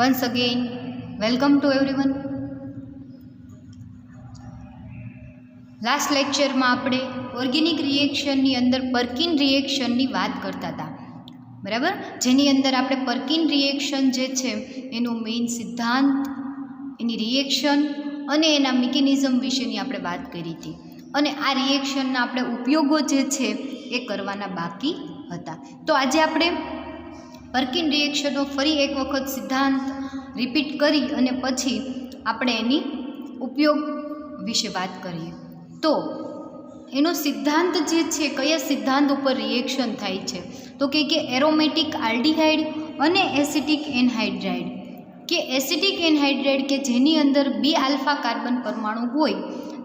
Once again, welcome to everyone. Last લેક્ચરમાં આપણે organic રિએક્શનની અંદર પર્કિન રિએક્શનની વાત કરતા હતા, બરાબર? જેની અંદર આપણે પર્કિન રિએક્શન જે છે એનો મેઇન સિદ્ધાંત, એની રિએક્શન અને એના મિકેનિઝમ વિશેની આપણે વાત કરી હતી. અને આ રિએક્શનના આપણે ઉપયોગો જે છે એ કરવાના બાકી હતા. તો આજે આપણે પર્કિન રિએક્શનનો ફરી એક વખત સિદ્ધાંત રિપીટ કરી અને પછી આપણે એની ઉપયોગ વિશે વાત કરીએ. તો એનો સિદ્ધાંત જે છે, કયા સિદ્ધાંત ઉપર રિએક્શન થાય છે, તો કે એરોમેટિક આલ્ડીહાઇડ અને એસિટિક એનહાઇડ્રાઇડ. કે એસિટિક એનહાઇડ્રાઇડ કે જેની અંદર 2 આલ્ફા કાર્બન પરમાણુ હોય,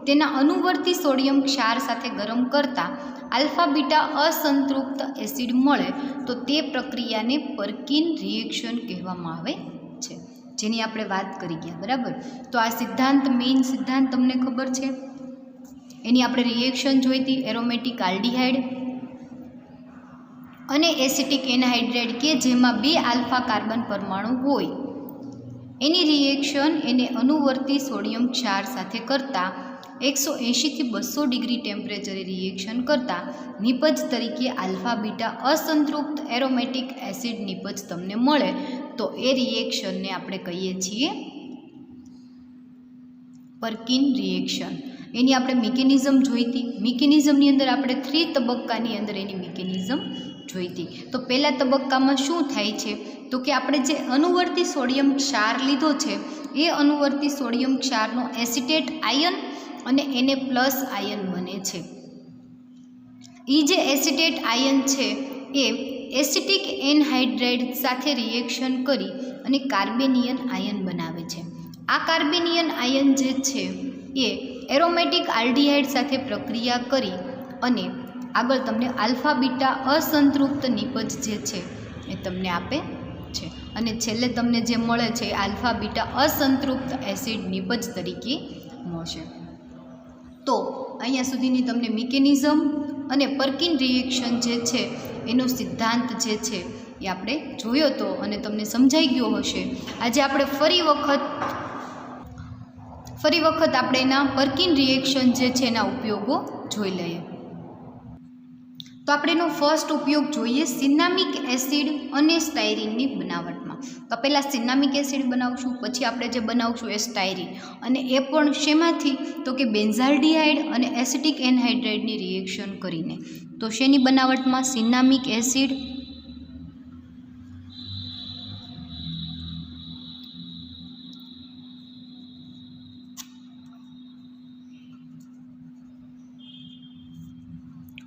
તેના અનુવર્તી સોડિયમ ક્ષાર સાથે ગરમ કરતાં આલ્ફા બીટા અસંતૃપ્ત એસિડ મળે તો તે પ્રક્રિયાને પર્કિન રિએક્શન કહેવામાં આવે છે, જેની આપણે વાત કરી ગયા, બરાબર? તો આ સિદ્ધાંત, મેઇન સિદ્ધાંત તમને ખબર છે. એની આપણે રિએક્શન જોઈ હતી, એરોમેટિક આલ્ડીહાઇડ અને એસિટિક એનહાઇડ્રાઇડ કે જેમાં 2 આલ્ફા કાર્બન પરમાણુ હોય, એની રિએક્શન એને અનુવર્તી સોડિયમ ક્ષાર સાથે કરતાં 180 થી 200 ડિગ્રી ટેમ્પરેચરે રિએક્શન કરતાં નિપજ તરીકે આલ્ફા બીટા અસંતૃપ્ત એરોમેટિક એસિડ નિપજ તમને મળે તો એ રિએક્શનને આપણે કહીએ છીએ પર્કિન રિએક્શન. એની આપણે મિકેનિઝમ જોઈ હતી. મિકેનિઝમની અંદર આપણે 3 તબક્કાની અંદર એની મિકેનિઝમ જોઈ હતી. તો પહેલા તબક્કામાં શું થાય છે, તો કે આપણે જે અનુવર્તી સોડિયમ ક્ષાર લીધો છે એ અનુવર્તી સોડિયમ ક્ષારનો એસિટેટ આયન અને એને પ્લસ આયન બને છે. એ જે એસિટેટ આયન છે એ એસિટિક એનહાઇડ્રાઇડ સાથે રિએક્શન કરી અને કાર્બેનિયન આયન બનાવે છે. આ કાર્બેનિયન આયન જે છે એ એરોમેટિક આલ્ડીહાઇડ સાથે પ્રક્રિયા કરી અને આગળ તમને આલ્ફા બીટા અસંતૃપ્ત નિપજ જે છે એ તમને આપે છે. અને છેલ્લે તમને જે મળે છે એ આલ્ફા બીટા અસંતૃપ્ત એસિડ નિપજ તરીકે મળશે. તો અહીંયા સુધીની તમને મિકેનિઝમ અને પર્કિન રિએક્શન જે છે એનો સિદ્ધાંત જે છે એ આપણે જોયો હતો અને તમને સમજાઈ ગયો હશે. આજે આપણે ફરી વખત આપણે એના પર્કિન રિએક્શન જે છે એના ઉપયોગો જોઈ લઈએ. તો આપણે એનો ફર્સ્ટ ઉપયોગ જોઈએ સિનામિક એસિડ અને સ્ટાયરીનની બનાવટમાં. તો પહેલાં સિનામિક એસિડ બનાવશું, પછી આપણે જે બનાવશું એ સ્ટાયરીન. અને એ પણ શેમાંથી, તો કે બેન્ઝાલ્ડીહાઇડ અને એસિટિક એનહાઇડ્રાઇડની રિએક્શન કરીને. તો શેની બનાવટમાં? સિનામિક એસિડ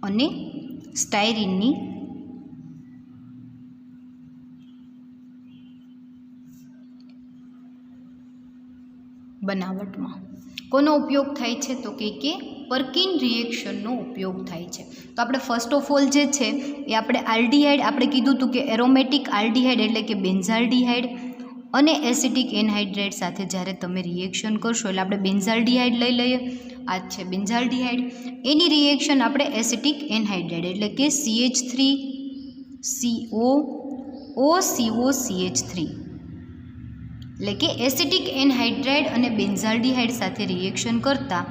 અને સ્ટાયરીનની બનાવટમાં. કોનો ઉપયોગ થાય છે, તો કે પર્કિન રિએક્શનનો ઉપયોગ થાય છે. તો આપણે ફર્સ્ટ ઓફ ઓલ જે છે એ આપણે આલ્ડીહાઇડ, આપણે કીધું હતું કે એરોમેટિક આલ્ડીહાઇડ એટલે કે બેન્ઝાલ્ડીહાઇડ અને એસિટિક એનહાઇડ્રાઇડ સાથે જ્યારે તમે રિએક્શન કરશો, એટલે આપણે બેન્ઝાલ્ડીહાઇડ લઈ લઈએ, આ છે બેન્ઝાલ્ડીહાઇડ. એની રિએક્શન આપણે એસિટિક એનહાઇડ્રાઇડ એટલે કે CH3COOCH3 એટલે કે એસિટિક એનહાઇડ્રાઇડ અને બેન્ઝાલ્ડીહાઇડ સાથે રિએક્શન કરતાં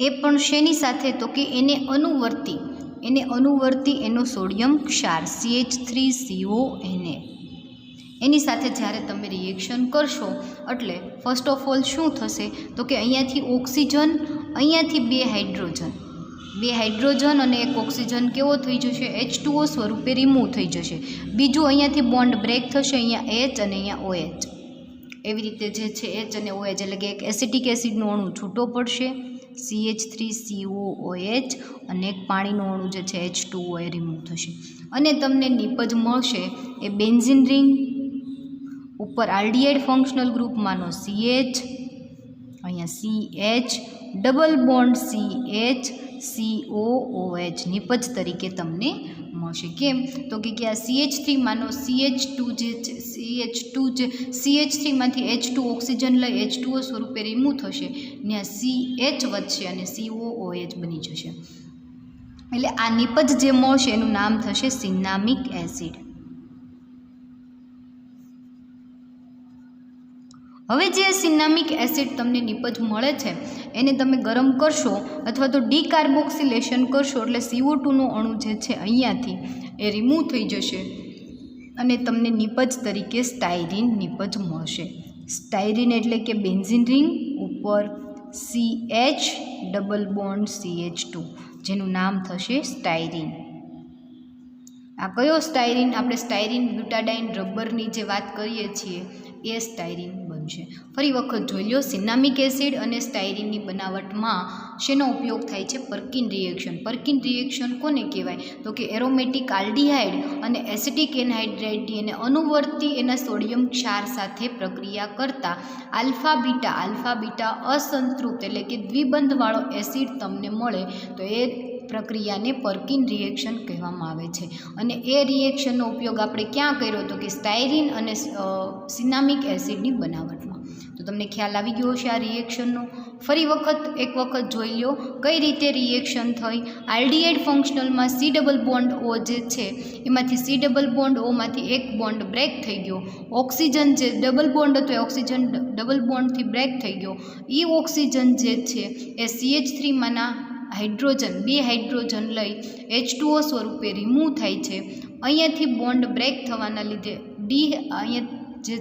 એ પણ શેની સાથે, તો કે એને અનુવર્તી એનો સોડિયમ ક્ષાર CH3CONA એની સાથે જ્યારે તમે રિએક્શન કરશો એટલે ફર્સ્ટ ઓફ ઓલ શું થશે, તો કે અહીંયાથી ઓક્સિજન, અહીંયાથી 2 હાઇડ્રોજન અને 1 ઓક્સિજન કેવો થઈ જશે, H2O સ્વરૂપે રિમૂવ થઈ જશે. બીજું અહીંયાથી બોન્ડ બ્રેક થશે, અહીંયા H અને અહીંયા OH. એવી રીતે જે છે H અને OH એટલે કે એક એસિટિક એસિડનો અણુ છૂટો પડશે, CH3COOH, અને એક પાણીનો અણુ જે છે H2O એ રિમૂવ થશે. અને તમને નિપજ મળશે એ બેન્ઝીન રિંગ ઉપર આલ્ડીહાઇડ ફંક્શનલ ગ્રુપમાંનો CH, અહીંયા CH, ડબલ બોન્ડ CH, નિપજ તરીકે તમને મળશે. કેમ, તો કે આ CH3 માનો CH2 જે છે, CH2 જે CH3માંથી H2 ઓક્સિજન લઈ H2O સ્વરૂપે રિમૂવ થશે, ત્યાં CH વધશે અને COOH બની જશે. એટલે આ નિપજ જે મળશે એનું નામ થશે સિન્નામિક એસિડ. હવે જે સિન્નામિક એસિડ તમને નિપજ મળે છે એને તમે ગરમ કરશો અથવા તો ડીકાર્બોક્સિલેશન કરશો એટલે CO2નો અણુ જે છે અહીંયાથી એ રિમૂવ થઈ જશે અને તમને નિપજ તરીકે સ્ટાયરીન નિપજ મળશે. સ્ટાયરીન એટલે કે બેન્ઝીન રિંગ ઉપર CH ડબલ બોન્ડ CH2 જેનું નામ થશે સ્ટાયરીન. આ કયો સ્ટાયરીન? આપણે સ્ટાયરીન બ્યુટાડાઇન રબરની જે વાત કરીએ છીએ એ સ્ટાયરીન બનશે. ફરી વખત જોઈ લો, સિન્નામિક એસિડ અને સ્ટાયરીનની બનાવટમાં શેનો ઉપયોગ થાય છે? પર્કિન રિએક્શન. પર્કિન રિએક્શન કોને કહેવાય? તો કે એરોમેટિક આલ્ડીહાઇડ અને એસિટિક એનહાઇડ્રાઇડની એને અનુવર્તી એના સોડિયમ ક્ષાર સાથે પ્રક્રિયા કરતા આલ્ફા બીટા અસંતૃપ્ત એટલે કે દ્વિબંધવાળો એસિડ તમને મળે તો એ પ્રક્રિયાને પર્કિન રિએક્શન કહેવામાં આવે છે. અને એ રિએક્શનનો ઉપયોગ આપણે ક્યાં કર્યો તો કે સ્ટાયરીન અને સિન્નામિક એસિડની બનાવટમાં. તો તમને ખ્યાલ આવી ગયો હશે આ રિએક્શનનો. ફરી એક વખત જોઈ લો કઈ રીતે રિએક્શન થઈ. આલ્ડીહાઇડ ફંક્શનલમાં C ડબલ બોન્ડ O જે છે એમાંથી C ડબલ બોન્ડ Oમાંથી એક બોન્ડ બ્રેક થઈ ગયો. ઓક્સિજન જે ડબલ બોન્ડ હતો એ ઓક્સિજન ડબલ બોન્ડથી બ્રેક થઈ ગયો. એ ઓક્સિજન જે છે એ CH3માંના હાઇડ્રોજન 2 હાઇડ્રોજન લઈ H2O સ્વરૂપે રિમૂવ થાય છે. અહીંયાથી બોન્ડ બ્રેક થવાના લીધે અહીંયા જે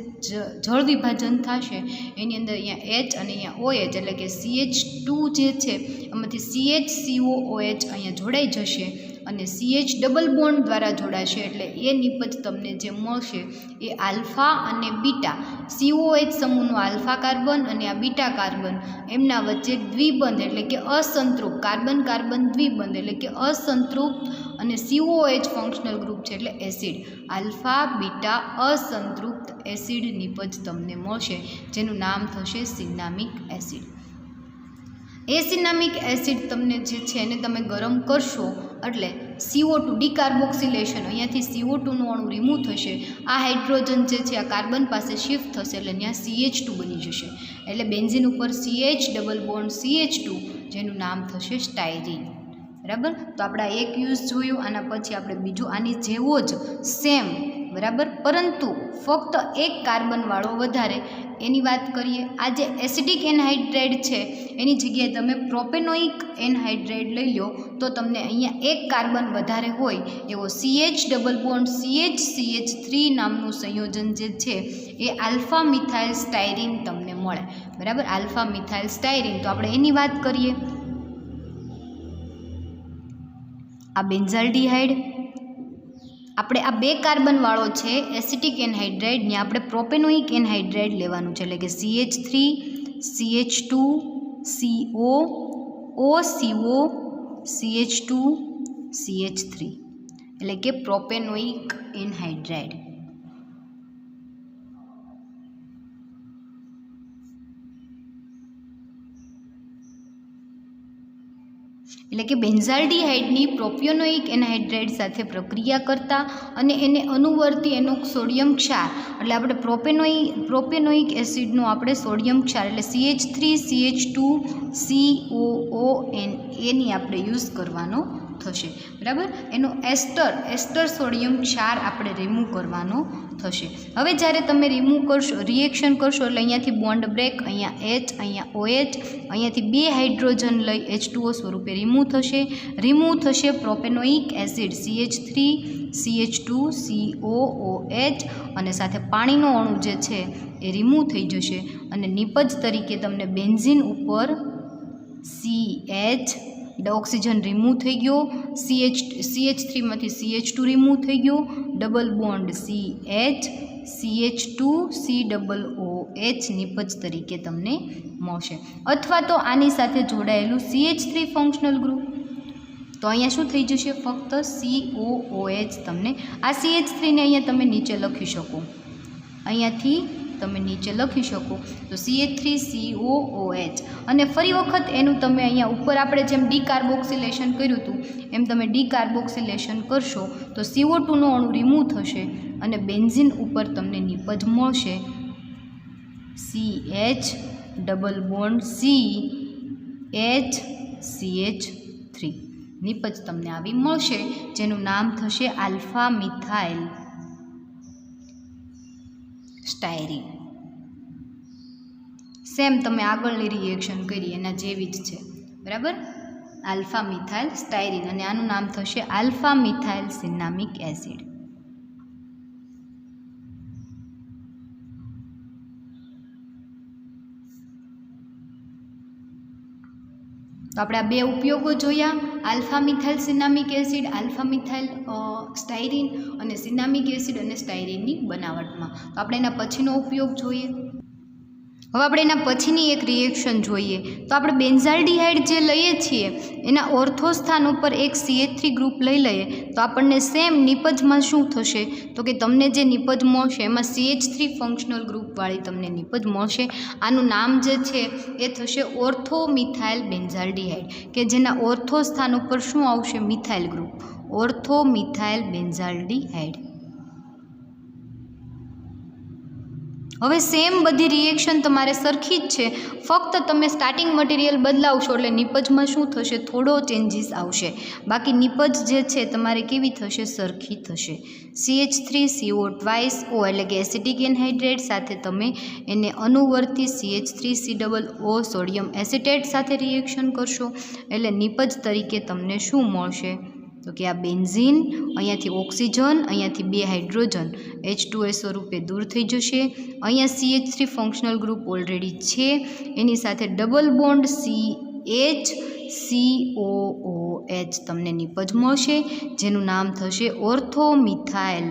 જળ વિભાજન થશે એની અંદર અહીંયા H અને અહીંયા OH એટલે કે CH2 જે છે એમાંથી CHCOOH અહીંયા જોડાઈ જશે અને CH ડબલ બોન્ડ દ્વારા જોડાશે એટલે એ નિપજ તમને જે મળશે એ આલ્ફા અને બીટા COH સમૂહનો આલ્ફા કાર્બન અને આ બીટા કાર્બન એમના વચ્ચે દ્વિબંધ એટલે કે અસંતૃપ્ત કાર્બન કાર્બન દ્વિબંધ એટલે કે અસંતૃપ્ત અને COH ફંક્શનલ ગ્રુપ છે એટલે એસિડ આલ્ફા બીટા અસંતૃપ્ત એસિડ નિપજ તમને મળશે જેનું નામ થશે સિન્નામિક એસિડ. એ સિન્નામિક એસિડ તમને જે છે એને તમે ગરમ કરશો એટલે CO2 ડીકાર્બોક્સિલેશન અહીંયાથી CO2નો અણુ રિમૂવ થશે. આ હાઇડ્રોજન જે છે આ કાર્બન પાસે શિફ્ટ થશે એટલે ત્યાં CH2 બની જશે. એટલે બેન્ઝીન ઉપર CH ડબલ બોન્ડ CH2 જેનું નામ થશે સ્ટાયરીન. બરાબર. તો આપણે આ એક યુઝ જોયું. આના પછી આપણે બીજું આની જેવો જ સેમ બરાબર પરંતુ ફક્ત એક કાર્બનવાળો વધારે એની વાત કરીએ. આ જે એસિડિક એનહાઇડ્રાઇડ છે એની જગ્યાએ તમે પ્રોપેનોઇક એનહાઇડ્રાઇડ લઈ લો તો તમને અહીંયા એક કાર્બન વધારે હોય એવો CH ડબલ બોન્ડ CH3 નામનું સંયોજન જે છે એ આલ્ફા મિથાઇલ સ્ટાયરીન તમને મળે. બરાબર. Alpha methyl styrene. તો આપણે એની વાત કરીએ. આ બેન્ઝાલ્ડીહાઇડ આપણે આ 2 કાર્બનવાળો છે એસિટિક એનહાઇડ્રાઇડ ને આપણે પ્રોપેનોઇક એનહાઇડ્રાઇડ લેવાનું છે એટલે કે CH3 CH2 CO OCO CH2 CH3 એટલે કે પ્રોપેનોઇક એનહાઇડ્રાઇડ. એટલે કે બેન્ઝાલ્ડીહાઇડની પ્રોપિયોનોઇક એનહાઇડ્રાઇડ સાથે પ્રક્રિયા કરતા અને એને અનુવર્તી એનો સોડિયમ ક્ષાર એટલે આપણે પ્રોપેનોઇક એસિડનો આપણે સોડિયમ ક્ષાર એટલે CH3 CH2 COON એની આપણે યુઝ કરવાનો થશે. બરાબર. એનો એસ્ટર સોડિયમ ક્ષાર આપણે રિમૂવ કરવાનો થશે. હવે જ્યારે તમે રિમૂવ કરશો રિએક્શન કરશો એટલે અહીંયાથી બોન્ડ બ્રેક અહીંયા H અહીંયા OH અહીંયાથી 2 હાઇડ્રોજન લઈ H2O સ્વરૂપે રિમૂવ થશે propanoic acid CH3 CH2 COOH અને સાથે પાણીનો અણુ જે છે એ રિમૂવ થઈ જશે અને નિપજ તરીકે તમને બેન્ઝીન ઉપર CH ઓક્સિજન રિમૂવ થઈ ગયો. CH3માંથી CH2 રિમૂવ થઈ ગયો. ડબલ બોન્ડ CH2 COOH નિપજ તરીકે તમને મળશે. અથવા તો આની સાથે જોડાયેલું CH3 ફંક્શનલ ગ્રુપ તો અહીંયા શું થઈ જશે? ફક્ત COOH તમને આ CH3 ને અહીંયા તમે નીચે લખી શકો. અહીંયાથી તમે નીચે લખી શકો. તો CH3COOH. અને ફરી વખત એનું તમે અહીંયા ઉપર આપણે જેમ ડીકાર્બોક્સિલેશન કર્યું હતું એમ તમે ડીકાર્બોક્સિલેશન કરશો તો CO2 નો અણુ રિમૂવ થશે અને બેન્ઝીન ઉપર તમને નિપજ મળશે CH ડબલ બોન્ડ CH3. નિપજ તમને આવી મળશે જેનું નામ થશે આલ્ફા મિથાઇલ સ્ટાયરીન. સેમ તમે આગળની રિએક્શન કરી એના જેવી જ છે, બરાબર. આલ્ફા મિથાઇલ સ્ટાયરીન અને આનું નામ થશે આલ્ફા મિથાઇલ સિનામિક એસિડ. તો આપણે આ બે ઉપયોગો જોયા, alpha methyl cinnamic acid, alpha methyl styrene અને સિનામિક એસિડ અને સ્ટાયરીનની બનાવટમાં. તો આપણે એના પછીનો ઉપયોગ જોઈએ. હવે આપણે એના પછીની એક રિએક્શન જોઈએ. તો આપણે બેન્ઝાલ્ડિહાઇડ જે લઈએ છીએ એના ઓર્થો સ્થાન ઉપર એક CH3 ગ્રુપ લઈ લઈએ તો આપણને સેમ નિપજમાં શું થશે તો કે તમને જે નિપજ મળશે એમાં CH3 ફંક્શનલ ગ્રુપવાળી તમને નિપજ મળશે. આનું નામ જે છે એ થશે ઓર્થો મિથાઇલ બેન્ઝાલ્ડિહાઇડ કે જેના ઓર્થો સ્થાન ઉપર શું આવશે methyl group, ortho methyl benzaldehyde. હવે સેમ બધી રિએક્શન તમારે સરખી જ છે, ફક્ત તમે સ્ટાર્ટિંગ મટીરિયલ બદલાવશો એટલે નિપજમાં શું થશે થોડો ચેન્જીસ આવશે, બાકી નિપજ જે છે તમારે કેવી થશે સરખી થશે. CH3CO ટ્વાઇસ O એટલે કે એસિટિક એનહાઇડ્રેટ સાથે તમે એને અનુવર્તી CH3COO સોડિયમ એસિટેટ સાથે રિએક્શન કરશો એટલે નિપજ તરીકે તમને શું મળશે તો કે આ બેન્ઝીન અહીંયાથી ઓક્સિજન અહીંયાથી 2 હાઇડ્રોજન H2S સ્વરૂપે દૂર થઈ જશે. અહીંયા CH3 ફંક્શનલ ગ્રુપ ઓલરેડી છે એની સાથે ડબલ બોન્ડ CH તમને નિપજ મળશે જેનું નામ થશે ઓર્થો મિથાઇલ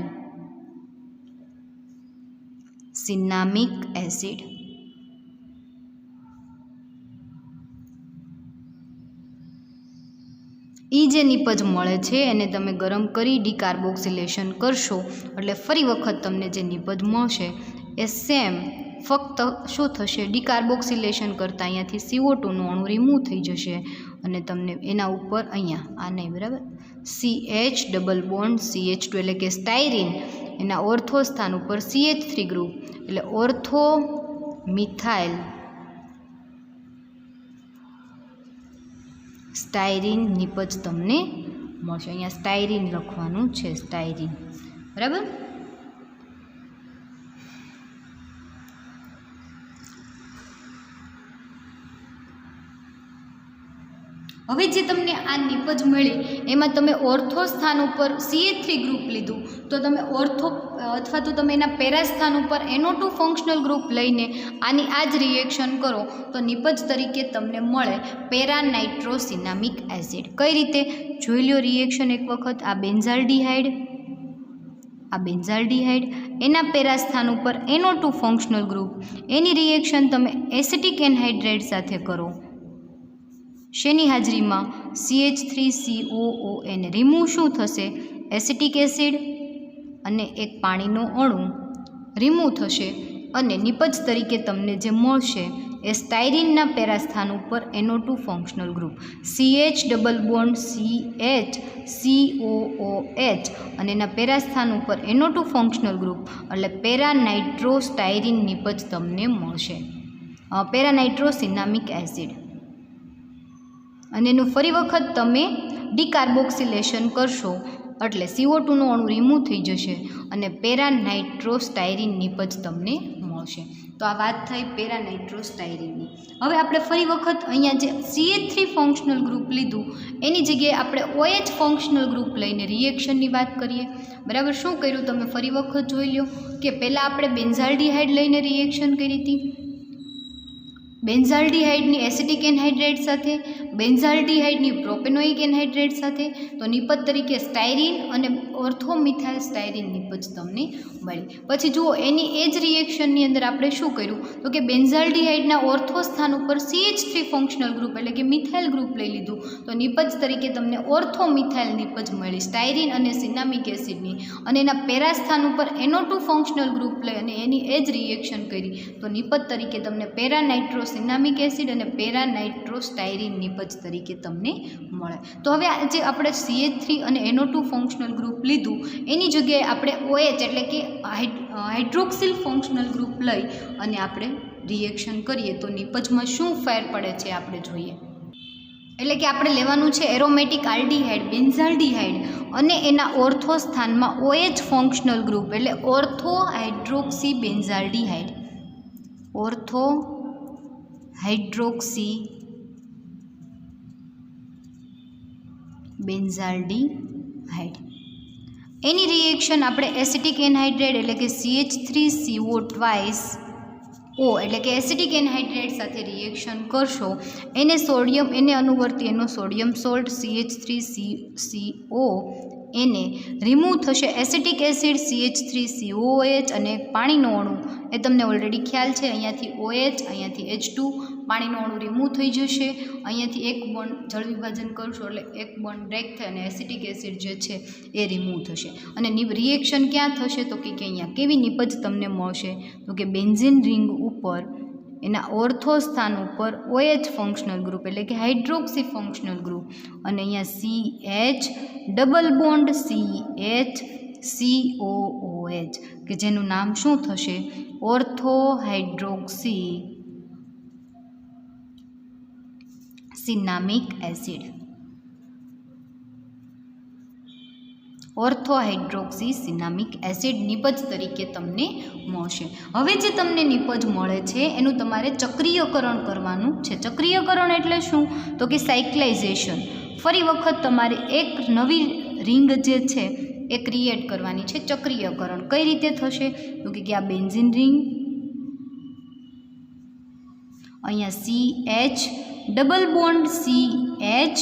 સિનામિક એસિડ. એ જે નિપજ મળે છે એને તમે ગરમ કરી ડીકાર્બોક્સિલેશન કરશો એટલે ફરી વખત તમને જે નિપજ મળશે એ સેમ ફક્ત શું થશે ડીકાર્બોક્સિલેશન કરતાં અહીંયાથી CO2 નું અણુ રિમૂવ થઈ જશે અને તમને એના ઉપર અહીંયા આ નહીં બરાબર CH ડબલ બોન્ડ CH2 એટલે કે સ્ટાયરીન એના ઓર્થો સ્થાન ઉપર CH3 ગ્રુપ એટલે ઓર્થો મિથાઇલ સ્ટાયરીન નિપજ તમને મળશે. અહીંયા સ્ટાયરીન લખવાનું છે, સ્ટાયરીન બરાબર. હવે જે તમને આ નિપજ મળી એમાં તમે ઓર્થો સ્થાન ઉપર CH3 ગ્રુપ લીધું તો તમે ઓર્થો અથવા તો તમે એના પેરા સ્થાન ઉપર NO2 ફંક્શનલ ગ્રુપ લઈને આની આ જ રિએક્શન કરો તો નિપજ તરીકે તમને મળે પેરા નાઇટ્રોસિનામિક એસિડ. કઈ રીતે જોઈ લો રિએક્શન એક વખત. આ બેન્ઝાલ્ડિહાઇડ એના પેરા સ્થાન ઉપર NO2 ફંક્શનલ ગ્રુપ એની રિએક્શન તમે એસિટિક એનહાઇડ્રેટ સાથે કરો. શેની હાજરીમાં CH3COO એને રિમૂવ શું થશે એસિટિક એસિડ અને એક પાણીનો અણુ રિમૂવ થશે અને નિપજ તરીકે તમને જે મળશે એ સ્ટાયરીનના પેરા સ્થાન ઉપર NO2 functional group CH double bond CH અને એના પેરા સ્થાન ઉપર NO2 ફંક્શનલ ગ્રુપ એટલે પેરા નાઇટ્રોસ્ટાયરીન નિપજ તમને મળશે, પેરા નાઇટ્રોસિનામિક એસિડ. અને એનું ફરી વખત તમે ડીકાર્બોક્સિલેશન કરશો એટલે CO2 નું અણુ રિમૂવ થઈ જશે અને પેરા નાઇટ્રોસ્ટાયરીન નિપજ તમને મળશે. તો આ વાત થઈ પેરા નાઇટ્રોસ્ટાયરીનની. હવે આપણે ફરી વખત અહીંયા જે CH3 ફંક્શનલ ગ્રુપ લીધું એની જગ્યાએ આપણે OH ફંક્શનલ ગ્રુપ લઈને રિએક્શનની વાત કરીએ. બરાબર, શું કર્યું તમે ફરી વખત જોઈ લો કે પહેલાં આપણે બેન્ઝાલ્ડિહાઇડ લઈને રિએક્શન કરી હતી. બેન્ઝાલ્ડિહાઇડની એસિટિક એનહાઇડ્રેટ સાથે, બેન્ઝાલ્ડિહાઇડની પ્રોપેનોઇક એનહાઇડ્રેટ સાથે, તો નિપજ તરીકે સ્ટાયરીન અને ઓર્થોમિથાઇલ સ્ટાયરીન નિપજ તમને મળી. પછી જુઓ એની એ જ રિએક્શનની અંદર આપણે શું કર્યું તો કે બેન્ઝાલ્ડિહાઇડના ઓર્થો સ્થાન ઉપર CH3 ફંક્શનલ ગ્રુપ એટલે કે મિથાઇલ ગ્રુપ લઈ લીધું, તો નિપજ તરીકે તમને ઓર્થોમિથાઇલ નિપજ મળી સ્ટાયરીન અને સિનામિક એસિડની. અને એના પેરા સ્થાન ઉપર NO2 ફંક્શનલ ગ્રુપ લઈ અને એની એ જ રિએક્શન કરી, તો નિપજ તરીકે તમને પેરા નાઇટ્રો સિનામિક એસિડ અને પેરા નાઇટ્રો સ્ટાયરીન નિપજ તરીકે તમને મળે. તો હવે જે આપણે CH3 અને NO2 ફંક્શનલ ગ્રુપ લીધું એની જગ્યાએ આપણે OH એટલે કે હાઇડ્રોક્સિલ ફંક્શનલ ગ્રુપ લઈ અને આપણે રિએક્શન કરીએ તો નિપજમાં શું ફેર પડે છે આપણે જોઈએ. એટલે કે આપણે લેવાનું છે એરોમેટિક આલ્ડીહાઇડ બેન્ઝાલ્ડિહાઇડ અને એના ઓર્થો સ્થાનમાં OH ફંક્શનલ ગ્રુપ એટલે ortho hydroxy benzaldehyde, ortho hydroxy benzaldehyde. એની રિએક્શન આપણે એસિટિક એનહાઇડ્રેટ એટલે કે CH3CO ટ્વાઇસ O એટલે કે એસિટિક એનહાઇડ્રેટ સાથે રિએક્શન કરશો, એને સોડિયમ એને અનુવર્તી એનો સોડિયમ સોલ્ટ CH3CO એને રિમૂવ થશે એસિટિક એસિડ CH3COOH અને પાણીનો અણુ એ તમને ઓલરેડી ખ્યાલ છે, અહીંયાથી OH અહીંયાથી H2 પાણીનો અણુ રિમૂવ થઈ જશે, અહીંયાથી એક બોન્ડ જળ વિભાજન કરશો એટલે એક બોન્ડ બ્રેક થાય અને એસિટિક એસિડ જે છે એ રિમૂવ થશે. અને રિએક્શન ક્યાં થશે તો કે અહીંયા કેવી નિપજ તમને મળશે તો કે બેન્ઝીન રિંગ ઉપર એના ઓર્થો સ્થાન ઉપર OH ફંક્શનલ ગ્રુપ એટલે કે હાઇડ્રોક્સી ફંક્શનલ ગ્રુપ અને અહીંયા CH ડબલ બોન્ડ CH કે જેનું નામ શું થશે ઓર્થો હાઇડ્રોક્સી સિનામિક એસિડ, ઓર્થોહાઇડ્રોક્સી સિનામિક એસિડ નિપજ તરીકે તમને મળશે. હવે જે તમને નિપજ મળે છે એનું તમારે ચક્રીયકરણ કરવાનું છે. ચક્રીયકરણ એટલે શું તો કે સાયક્લાઇઝેશન. ફરી વખત તમારે એક નવી રિંગ જે છે એ ક્રિએટ કરવાની છે. ચક્રીયકરણ કઈ રીતે થશે તો કે આ બેન્ઝીન રિંગ, અહીંયા CH ડબલ બોન્ડ CH,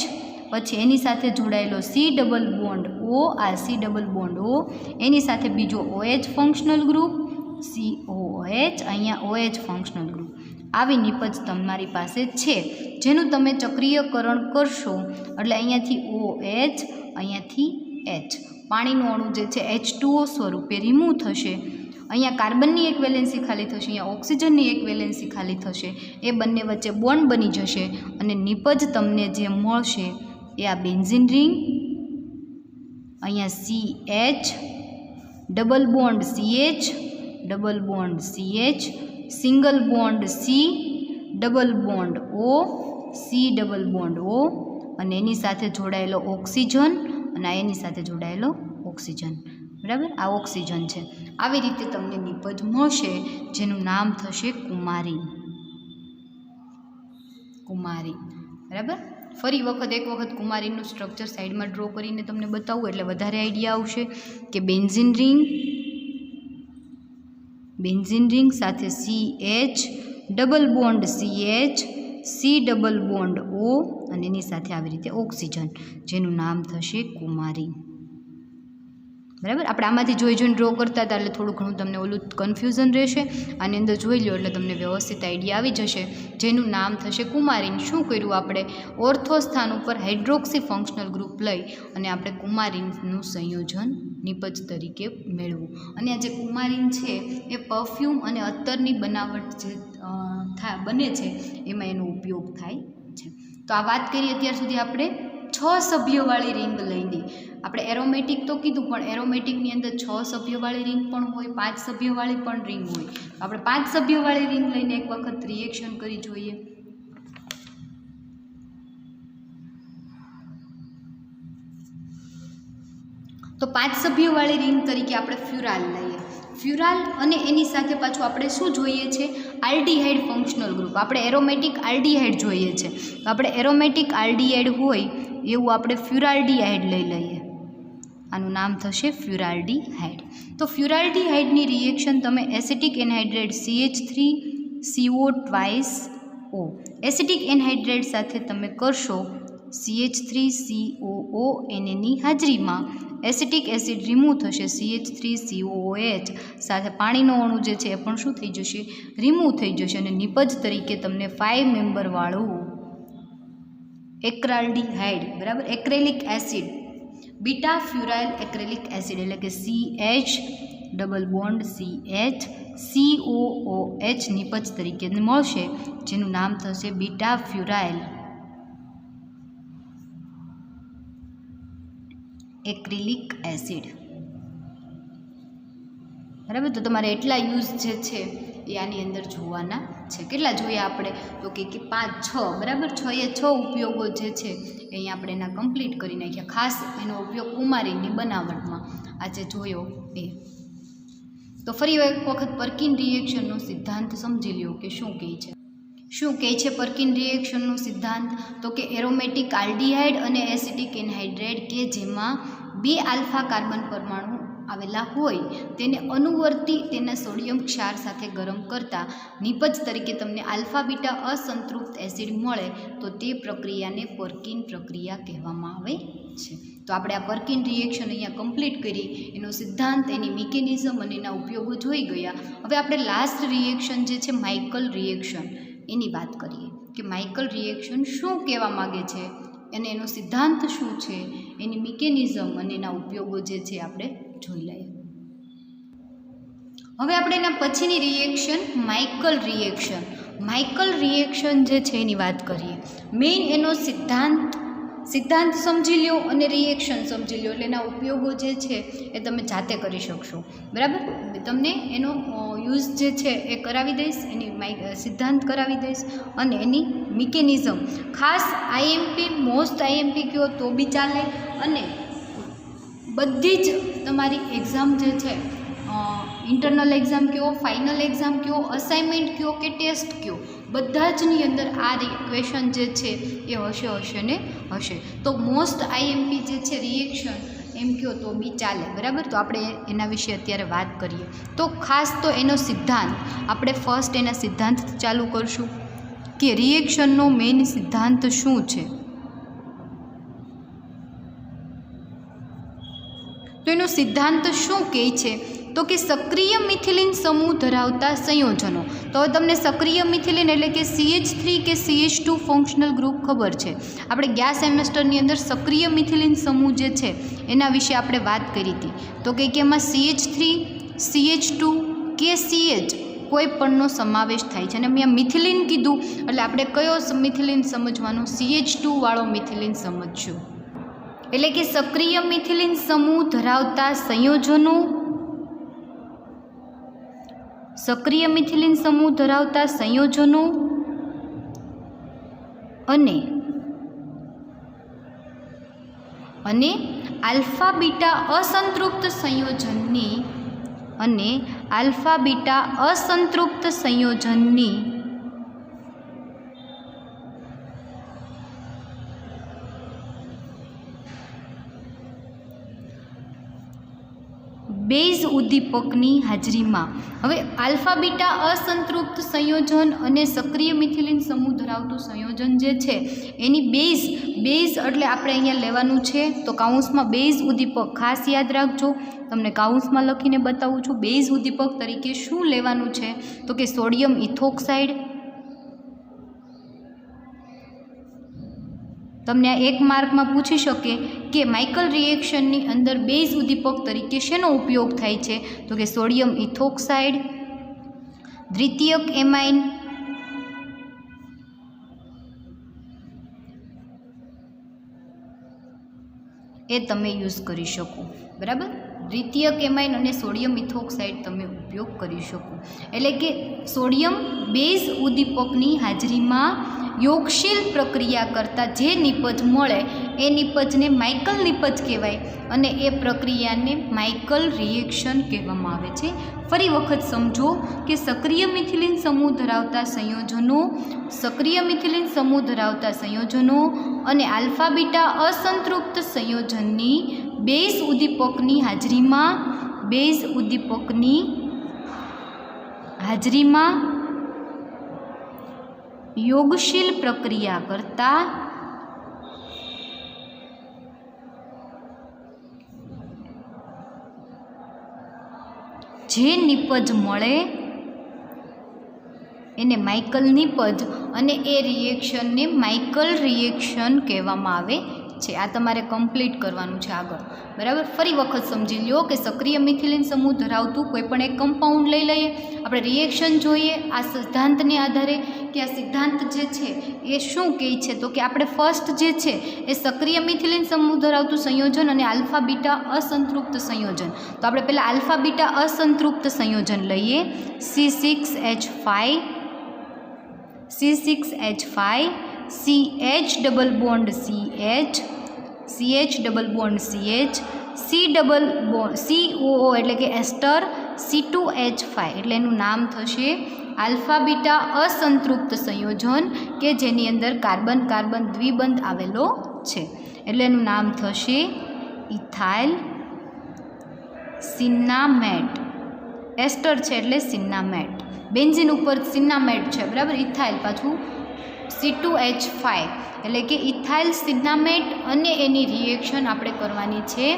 પછી એની સાથે જોડાયેલો C ડબલ બોન્ડ O, આ C ડબલ બોન્ડ O, એની સાથે બીજો OH ફંક્શનલ ગ્રુપ COOH, અહીંયા OH ફંક્શનલ ગ્રુપ. આવી નિપજ તમારી પાસે છે જેનું તમે ચક્રીયકરણ કરશો એટલે અહીંયાથી OH અહીંયાથી H પાણીનું અણુ જે છે H2O સ્વરૂપે રિમૂવ થશે. અહીંયા કાર્બનની એક વેલેન્સી ખાલી થશે, અહીંયા ઓક્સિજનની એક વેલેન્સી ખાલી થશે, એ બંને વચ્ચે બોન્ડ બની જશે અને નિપજ તમને જે મળશે એ આ બેન્ઝીન રિંગ, અહીંયા CH double bond CH double bond CH single bond C double bond O C double bond O અને એની સાથે જોડાયેલો ઓક્સિજન અને એની સાથે જોડાયેલો ઓક્સિજન. બરાબર, આ ઓક્સિજન છે. આવી રીતે તમને નિપજ મળશે જેનું નામ થશે કુમારીન. કુમારીન. બરાબર, ફરી એક વખત કુમારીનનું સ્ટ્રક્ચર સાઈડમાં ડ્રો કરીને તમને બતાવું એટલે વધારે આઈડિયા આવશે કે બેન્ઝીન રિંગ સાથે CH double bond CH C double bond O અને એની સાથે આવી રીતે ઓક્સિજન જેનું નામ થશે કુમારીન. બરાબર, આપણે આમાંથી જોઈને ડ્રો કરતા હતા એટલે થોડું ઘણું તમને ઓલું કન્ફ્યુઝન રહેશે. આની અંદર જોઈ લો એટલે તમને વ્યવસ્થિત આઈડિયા આવી જશે જેનું નામ થશે કુમારીન. શું કર્યું આપણે ઓર્થો સ્થાન ઉપર હાઇડ્રોક્સી ફંક્શનલ ગ્રુપ લઈ અને આપણે કુમારીનનું સંયોજન નિપજ તરીકે મેળવું. અને આ જે કુમારીન છે એ પરફ્યુમ અને અત્તરની બનાવટ જે બને છે એમાં એનો ઉપયોગ થાય છે. તો આ વાત કરીએ અત્યાર સુધી આપણે 6 સભ્યવાળી રિંગ લઈને. આપણે એરોમેટિક તો કીધું પણ એરોમેટિકની અંદર 6 સભ્યવાળી રિંગ પણ હોય, 5 સભ્યવાળી પણ રિંગ હોય. આપણે 5 સભ્યવાળી રિંગ લઈને એક વખત રિએક્શન કરી જોઈએ. તો 5 સભ્યવાળી રિંગ તરીકે આપણે ફ્યુરાલ લઈએ. ફ્યુરાલ અને એની સાથે પાછું આપણે શું જોઈએ છે આલ્ડીહાઇડ ફંક્શનલ ગ્રુપ. આપણે એરોમેટિક આલ્ડીહાઇડ જોઈએ છે તો આપણે એરોમેટિક આલ્ડીહાઇડ હોય એવું આપણે ફ્યુરાલ્ડીહાઇડ લઈ લઈએ. આનું નામ થશે ફ્યુરાલ્ડીહાઇડ. તો ફ્યુરાલ્ડીહાઇડની રિએક્શન તમે acetic anhydrate CH3CO twice CO acetic anhydrate સાથે તમે કરશો CH3COO એની હાજરીમાં એસિટિક એસિડ રિમૂવ થશે, CH3COOH સાથે પાણીનો અણુ જે છે એ પણ શું થઈ જશે, રિમૂવ થઈ જશે અને નિપજ તરીકે તમને 5 મેમ્બરવાળું એક્રાલ્ડીહાઇડ બરાબર acrylic acid beta furyl acrylic acid એટલે કે CH double bond CH COOH નિપજ તરીકે મળશે, જેનું નામ થશે બીટા ફ્યુરાઇલ એક્રિલિક એસિડ બરાબર. તો તમારે એટલા યુઝ જે છે એ આની અંદર જોવાના છે. કેટલા જોયા આપણે તો કે 5 6 બરાબર. 6 ઉપયોગો જે છે એ અહીંયા આપણે એના કમ્પ્લીટ કરી નાખ્યા. ખાસ એનો ઉપયોગ કુમારીની બનાવટમાં આજે જોયો એ. તો ફરી એક વખત પર્કિન રિએક્શનનો સિદ્ધાંત સમજી લ્યો કે શું કહે છે. શું કહે છે પર્કિન રિએક્શનનો સિદ્ધાંત? તો કે એરોમેટિક આલ્ડીહાઇડ અને એસિટિક એનહાઇડ્રેટ કે જેમાં 2 આલ્ફા કાર્બન પરમાણુ આવેલા હોય તેને અનુવર્તી તેના સોડિયમ ક્ષાર સાથે ગરમ કરતાં નિપજ તરીકે તમને આલ્ફા બીટા અસંતૃપ્ત એસિડ મળે તો તે પ્રક્રિયાને પર્કિન પ્રક્રિયા કહેવામાં આવે છે. તો આપણે આ પર્કિન રિએક્શન અહીંયા કમ્પ્લીટ કરી, એનો સિદ્ધાંત, એની મિકેનિઝમ અને એના ઉપયોગો જોઈ ગયા. હવે આપણે લાસ્ટ રિએક્શન જે છે માઇકલ રિએક્શન એની વાત કરીએ કે માઇકલ રિએક્શન શું કહેવા માગે છે અને એનો સિદ્ધાંત શું છે, એની મિકેનિઝમ અને એના ઉપયોગો જે છે આપણે જોઈ લઈએ. હવે આપણે એના પછીની રિએક્શન માઇકલ રિએક્શન જે છે એની વાત કરીએ. મેઇન એનો સિદ્ધાંત સમજી લો અને રિએક્શન સમજી લો એટલે એના ઉપયોગો જે છે એ તમે જાતે કરી શકશો બરાબર. તમને એનો યુઝ જે છે એ કરાવી દઈશ, એની સિદ્ધાંત કરાવી દઈશ અને એની મિકેનિઝમ. ખાસ આઈએમપી મોસ્ટ આઈએમપી કહો તો બી ચાલે અને બધી જ તમારી એક્ઝામ જે છે ઇન્ટરનલ એક્ઝામ કહો, ફાઇનલ એક્ઝામ કહો, અસાઇનમેન્ટ કહો કે ટેસ્ટ કહો, બધા જની અંદર આ ક્વેશ્ચન જે છે એ હશે ને હશે. તો મોસ્ટ આઈએમપી જે છે રિએક્શન એમ કહો તો બી ચાલે બરાબર. તો આપણે એના વિશે અત્યારે વાત કરીએ. તો ખાસ તો એનો સિદ્ધાંત આપણે ફર્સ્ટ એના સિદ્ધાંત ચાલુ કરશું કે રિએક્શનનો મેઇન સિદ્ધાંત શું છે. તો એનો સિદ્ધાંત શું કહે છે તો કે સક્રિય મિથિલિન સમૂહ ધરાવતા સંયોજનો. તો હવે તમને સક્રિય મિથિલિન એટલે કે CH3 કે CH2 ફંક્શનલ ગ્રુપ ખબર છે. આપણે ગયા સેમેસ્ટરની અંદર સક્રિય મિથિલિન સમૂહ જે છે એના વિશે આપણે વાત કરી હતી. તો કે એમાં CH3 CH2 કે CH કોઈ પણનો સમાવેશ થાય છે અને મેં મિથિલિન કીધું એટલે આપણે કયો મિથિલિન સમજવાનો, CH2 વાળો મિથિલિન સમજશું. એટલે કે સક્રિય મિથિલિન સમૂહ ધરાવતા સંયોજનો, સક્રિય મિથિલિન સમૂહ ધરાવતા સંયોજનો અને આલ્ફા બીટા અસંતૃપ્ત સંયોજનની બેઝ ઉદ્દીપકની હાજરીમાં. હવે આલ્ફા બીટા અસંતૃપ્ત સંયોજન અને સક્રિય મિથિલિન સમૂહ ધરાવતું સંયોજન જે છે એની બેઝ એટલે આપણે અહીંયા લેવાનું છે તો કાઉન્સમાં બેઝ ઉદ્દીપક ખાસ યાદ રાખજો, તમને કાઉન્સમાં લખીને બતાવું છું. બેઝ ઉદ્દીપક તરીકે શું લેવાનું છે તો કે સોડિયમ ઇથોક્સાઇડ. તમને આ 1 માર્કમાં પૂછી શકે કે માઇકલ રિએક્શનની અંદર બેઝ ઉદ્દીપક તરીકે શેનો ઉપયોગ થાય છે તો કે સોડિયમ ઇથોક્સાઇડ, દ્વિતીયક એમાઇન, એ તમે યુઝ કરી શકો બરાબર. દ્વિતીયક એમાઇન અને સોડિયમ ઇથોક્સાઇડ તમે ઉપયોગ કરી શકો. એટલે કે સોડિયમ બેઝ ઉદ્દીપકની હાજરીમાં યોગશીલ પ્રક્રિયા કરતાં જે નિપજ મળે એ નિપજને માઇકલ નિપજ કહેવાય અને એ પ્રક્રિયાને માઇકલ રિએક્શન કહેવામાં આવે છે. ફરી વખત સમજો કે સક્રિય મિથિલિન સમૂહ ધરાવતા સંયોજનો અને આલ્ફા બીટા અસંતૃપ્ત સંયોજનની બેઝ ઉદ્દીપકની હાજરીમાં યોગશીલ પ્રક્રિયા કરતા જે નિપજ મળે એને માઇકલ નિપજ અને એ રિએક્શનને માઇકલ રિએક્શન કહેવામાં આવે છે. આ તમારે કમ્પ્લીટ કરવાનું છે આગળ. બરાબર, ફરી વખત સમજી લો કે સક્રિય મિથિલિન સમૂહ ધરાવતું કોઈ પણ એક કમ્પાઉન્ડ લઈ લઈએ, આપણે રિએક્શન જોઈએ આ સિદ્ધાંતને આધારે કે આ સિદ્ધાંત જે છે એ શું કહે છે. તો કે આપણે ફર્સ્ટ જે છે એ સક્રિય મિથિલિન સમૂહ ધરાવતું સંયોજન અને આલ્ફા બીટા અસંતૃપ્ત સંયોજન. તો આપણે પહેલાં આલ્ફા બીટા અસંતૃપ્ત સંયોજન લઈએ. C6H5 CH double bond CH double bond CH COO એટલે કે એસ્ટર C2H5 એટલે એનું નામ થશે આલ્ફા બીટા અસંતૃપ્ત સંયોજન કે જેની અંદર કાર્બન કાર્બન દ્વિબંધ આવેલો છે. એટલે એનું નામ થશે ઇથાઇલ સિન્નામેટ. એસ્ટર છે એટલે સિન્નામેટ. બેન્ઝીન ઉપર સિન્નામેટ છે, બરાબર. ઇથાઇલ પાછું C2H5 એટલે કે ઇથાઇલ સિન્નામેટ અને એની રિએક્શન આપણે કરવાની છે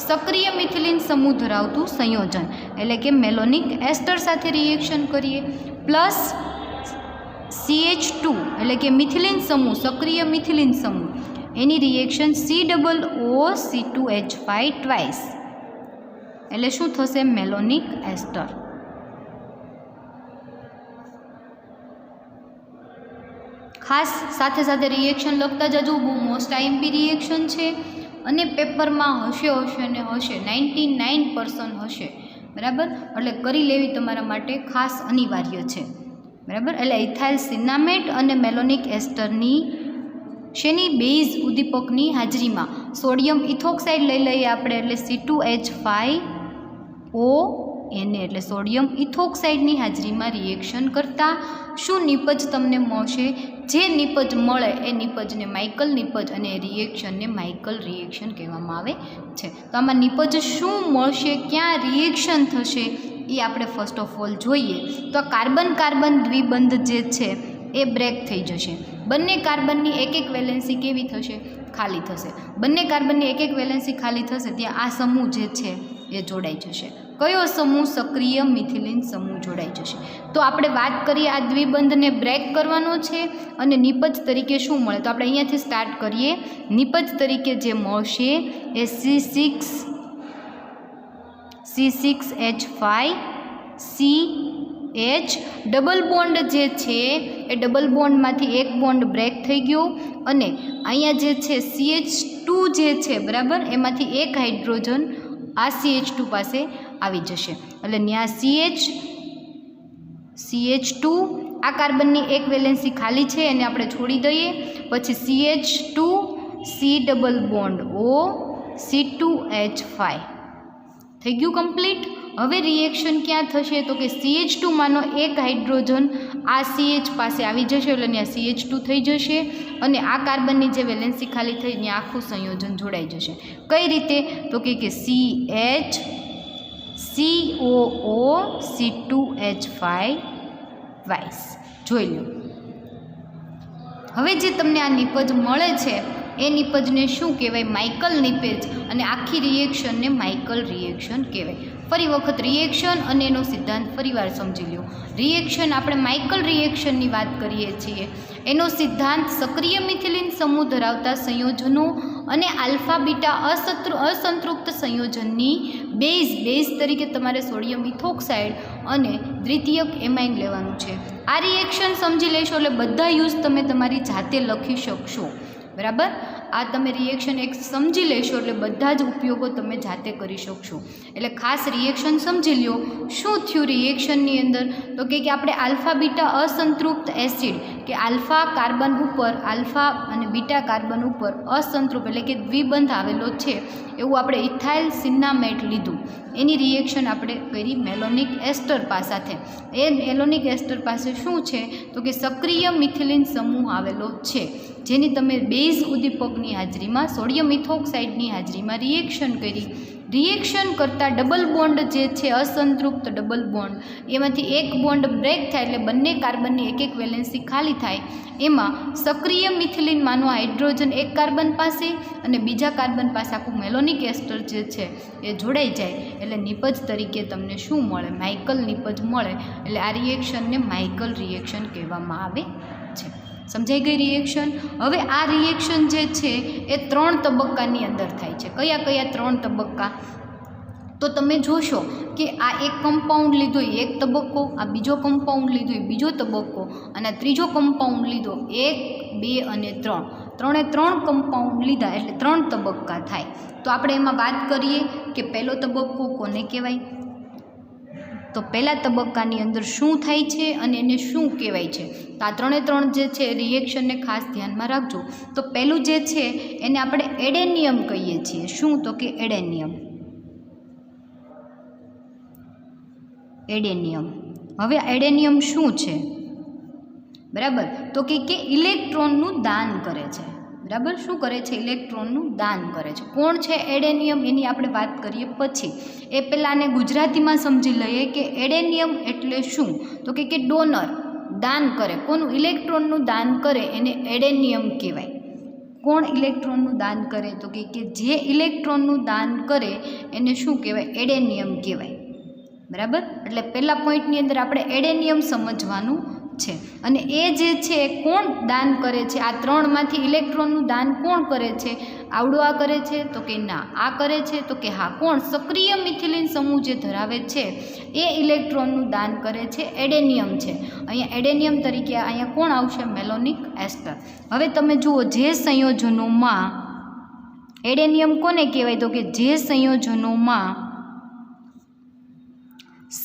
સક્રિય મિથિલિન સમૂહ ધરાવતું સંયોજન એટલે કે મેલોનિક એસ્ટર સાથે રિએક્શન કરીએ, પ્લસ CH2 એટલે કે મિથિલિન સમૂહ, સક્રિય મિથિલિન સમૂહ, એની રિએક્શન COO2H5 ટ્વાઇસ એટલે શું થશે? મેલોનિક એસ્ટર. ખાસ સાથે સાથે રિએક્શન લખતા જજો, બહુ મોસ્ટ આઈએમપી રિએક્શન છે અને પેપરમાં હશે ને હશે 99% હશે, બરાબર. એટલે કરી લેવી તમારા માટે ખાસ અનિવાર્ય છે, બરાબર. એટલે ઇથાઇલ સિન્નામેટ અને મેલોનિક એસ્ટરની શેની બેઝ ઉદ્દીપકની હાજરીમાં સોડિયમ ઇથોક્સાઇડ લઈ લઈએ આપણે એટલે C2H5O એને એટલે સોડિયમ ઇથોક્સાઇડની હાજરીમાં રિએક્શન કરતાં શું નિપજ તમને મળશે? જે નિપજ મળે એ નિપજને માઇકલ નિપજ અને રિએક્શનને માઇકલ રિએક્શન કહેવામાં આવે છે. તો આમાં નિપજ શું મળશે, ક્યાં રિએક્શન થશે એ આપણે ફર્સ્ટ ઓફ ઓલ જોઈએ. તો આ કાર્બન કાર્બન દ્વિબંધ જે છે એ બ્રેક થઈ જશે. બંને કાર્બનની એક એક વેલેન્સી કેવી થશે? ખાલી થશે. બંને કાર્બનની એક એક વેલેન્સી ખાલી થશે ત્યાં આ સમૂહ જે છે એ જોડાઈ જશે. કયો સમૂહ? સક્રિય મિથિલિન સમૂહ જોડાઈ જશે. તો આપણે વાત કરીએ આ દ્વિબંધને બ્રેક કરવાનો છે અને નિપજ તરીકે શું મળે? તો આપણે અહીંયાથી સ્ટાર્ટ કરીએ. નિપજ તરીકે જે મળશે એ C6H5 CH ડબલ બોન્ડ જે છે એ ડબલ બોન્ડમાંથી એક બોન્ડ બ્રેક થઈ ગયો અને અહીંયા જે છે CH2 જે છે, બરાબર, એમાંથી એક હાઇડ્રોજન આ CH2 પાસે આવી જશે. એટલે ત્યાં CH2 આ કાર્બનની એક વેલેન્સી ખાલી છે એને આપણે છોડી દઈએ. પછી CH2 C double bond O C2H5 થઈ ગયું કમ્પ્લીટ. હવે રિએક્શન ક્યાં થશે? તો કે CH2 માનો એક હાઇડ્રોજન આ CH પાસે આવી જશે એટલે ત્યાં CH2 થઈ જશે અને આ કાર્બનની જે વેલેન્સી ખાલી થઈ ત્યાં આખું સંયોજન જોડાઈ જશે. કઈ રીતે? તો કે CH COO C2H5 ટ્વાઇસ. જોઈ લો. હવે જે તમને આ નિપજ મળે છે એ નિપજને શું કહેવાય? માઇકલ નિપજ. અને આખી રિએક્શનને માઇકલ રિએક્શન કહેવાય. ફરી વખત રિએક્શન અને એનો સિદ્ધાંત ફરીવાર સમજી લો. રિએક્શન આપણે માઇકલ રિએક્શનની વાત કરીએ છીએ. એનો સિદ્ધાંત સક્રિય મિથિલિન સમૂહ ધરાવતા સંયોજનો અને આલ્ફા બીટા અસંતૃપ્ત સંયોજનની બેઝ તરીકે તમારે સોડિયમ ઇથોક્સાઇડ અને દ્વિતીયક એમાઇન લેવાનું છે. આ રિએક્શન સમજી લેશો એટલે બધા યુઝ તમે તમારી જાતે લખી શકશો, બરાબર. આ તમે રિએક્શન એક સમજી લેશો એટલે બધા જ ઉપયોગો તમે જાતે કરી શકશો. એટલે ખાસ રિએક્શન સમજી લ્યો. શું થયું રિએક્શનની અંદર? તો કે આપણે આલ્ફા બીટા અસંતૃપ્ત એસિડ કે આલ્ફા કાર્બન ઉપર આલ્ફા અને બીટા કાર્બન ઉપર અસંતૃપ્ત એટલે કે દ્વિબંધ આવેલો છે એવું આપણે ઇથાઇલ સિન્નામેટ લીધું. એની રિએક્શન આપણે કરી મેલોનિક એસ્ટર સાથે. એ મેલોનિક એસ્ટર પાસે શું છે? તો કે સક્રિય મિથિલિન સમૂહ આવેલો છે જેની તમે બેઝ ઉદ્દીપકની હાજરીમાં સોડિયમ ઇથોક્સાઇડની હાજરીમાં રિએક્શન કરી રિએક્શન કરતાં ડબલ બોન્ડ જે છે અસંતૃપ્ત ડબલ બોન્ડ, એમાંથી એક બોન્ડ બ્રેક થાય એટલે બંને કાર્બનની એક વેલેન્સી ખાલી થાય. એમાં સક્રિય મિથિલિનમાંનો હાઇડ્રોજન એક કાર્બન પાસે અને બીજા કાર્બન પાસે આખું મેલોનિક એસ્ટર જે છે એ જોડાઈ જાય એટલે નિપજ તરીકે તમને શું મળે? માઇકલ નિપજ મળે. એટલે આ રિએક્શનને માઇકલ રિએક્શન કહેવામાં આવે છે. સમજાઈ ગઈ રિએક્શન? હવે આ રિએક્શન જે છે એ 3 તબક્કાની અંદર થાય છે. કયા કયા 3 તબક્કા? તો તમે જોશો કે આ એક કમ્પાઉન્ડ લીધો એ એક તબક્કો, આ બીજો કમ્પાઉન્ડ લીધો એ બીજો તબક્કો, અને આ ત્રીજો કમ્પાઉન્ડ લીધો 1, 2 અને 3. 3 કમ્પાઉન્ડ લીધા એટલે 3 તબક્કા થાય. તો આપણે એમાં વાત કરીએ કે પહેલો તબક્કો કોને કહેવાય? તો પહેલા તબક્કાની અંદર શું થાય છે અને એને શું કહેવાય છે? તો આ 3 જે છે રિએક્શનને ખાસ ધ્યાનમાં રાખજો. તો પહેલું જે છે એને આપણે એડેનિયમ કહીએ છીએ. શું? તો કે એડેનિયમ. એડેનિયમ. હવે એડેનિયમ શું છે? બરાબર, તો કે ઇલેક્ટ્રોનનું દાન કરે છે. બરાબર, શું કરે છે? ઇલેક્ટ્રોનનું દાન કરે છે. કોણ છે એડેનિયમ? એની આપણે વાત કરીએ પછી. એ પહેલાં આને ગુજરાતીમાં સમજી લઈએ કે એડેનિયમ એટલે શું? તો કે ડોનર, દાન કરે. કોનું? ઇલેક્ટ્રોનનું દાન કરે એને એડેનિયમ કહેવાય. કોણ ઇલેક્ટ્રોનનું દાન કરે? તો કે જે ઇલેક્ટ્રોનનું દાન કરે એને શું કહેવાય? એડેનિયમ કહેવાય. બરાબર, એટલે પહેલા પોઈન્ટની અંદર આપણે એડેનિયમ સમજવાનું છે. અને એ જે છે કોણ દાન કરે છે? આ 3માંથી ઇલેક્ટ્રોનનું દાન કોણ કરે છે? આવડો આ કરે છે? તો કે ના. આ કરે છે? તો કે હા. કોણ? સક્રિય મિથિલિન સમૂહ જે ધરાવે છે એ ઇલેક્ટ્રોનનું દાન કરે છે, એડેનિયમ છે. અહીંયા એડેનિયમ તરીકે અહીંયા કોણ આવશે? મેલોનિક એસ્ટર. હવે તમે જુઓ, જે સંયોજનોમાં એડેનિયમ કોને કહેવાય? તો કે જે સંયોજનોમાં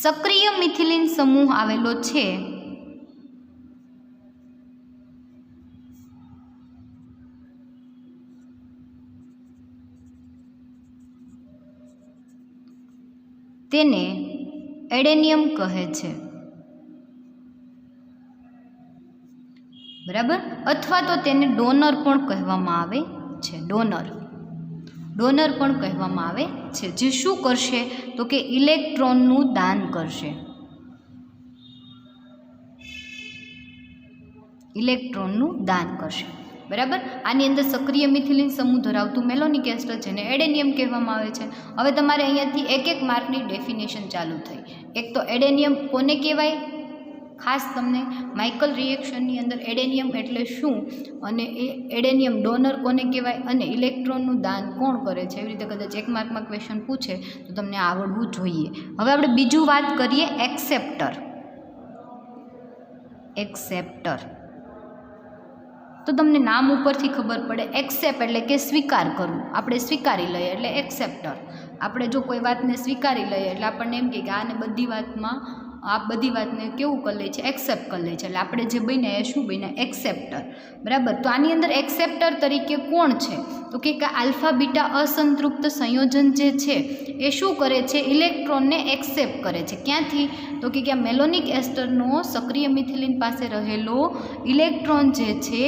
સક્રિય મિથિલિન સમૂહ આવેલો છે તેને એડેનિયમ કહે છે. બરાબર, અથવા તો તેને ડોનર પણ કહેવામાં આવે છે. ડોનર પણ કહેવામાં આવે છે. જે શું કરશે? તો કે ઇલેક્ટ્રોનનું દાન કરશે. ઇલેક્ટ્રોનનું દાન કરશે. બરાબર, આની અંદર સક્રિય મિથિલિન સમૂહ ધરાવતું મેલોનિક એસ્ટર જેને એડેનિયમ કહેવામાં આવે છે. હવે તમારે અહીંયાથી એક માર્કની ડેફિનેશન ચાલુ થઈ. એક તો એડેનિયમ કોને કહેવાય? ખાસ તમને માઇકલ રિએક્શનની અંદર એડેનિયમ એટલે શું અને એ એડેનિયમ ડોનર કોને કહેવાય અને ઇલેક્ટ્રોનનું દાન કોણ કરે છે, એવી રીતે કદાચ 1 માર્કમાં ક્વેશ્ચન પૂછે તો તમને આવડવું જોઈએ. હવે આપણે બીજું વાત કરીએ એક્સેપ્ટર. તો તમને નામ ઉપરથી ખબર પડે. એક્સેપ્ટ એટલે કે સ્વીકાર કરવું. આપણે સ્વીકારી લઈએ એટલે એક્સેપ્ટર. આપણે જો કોઈ વાતને સ્વીકારી લઈએ એટલે આપણને એમ કે આને બધી વાતને કેવું કરી લે છે? એક્સેપ્ટ કરી લે છે. એટલે આપણે જે બન્યા એ શું બન્યા? એક્સેપ્ટર. બરાબર, તો આની અંદર એક્સેપ્ટર તરીકે કોણ છે? તો કે આલ્ફા બીટા અસંતૃપ્ત સંયોજન જે છે એ શું કરે છે? ઇલેક્ટ્રોનને એક્સેપ્ટ કરે છે. ક્યાંથી? તો કે મેલોનિક એસ્ટરનો સક્રિય મિથિલિન પાસે રહેલો ઇલેક્ટ્રોન જે છે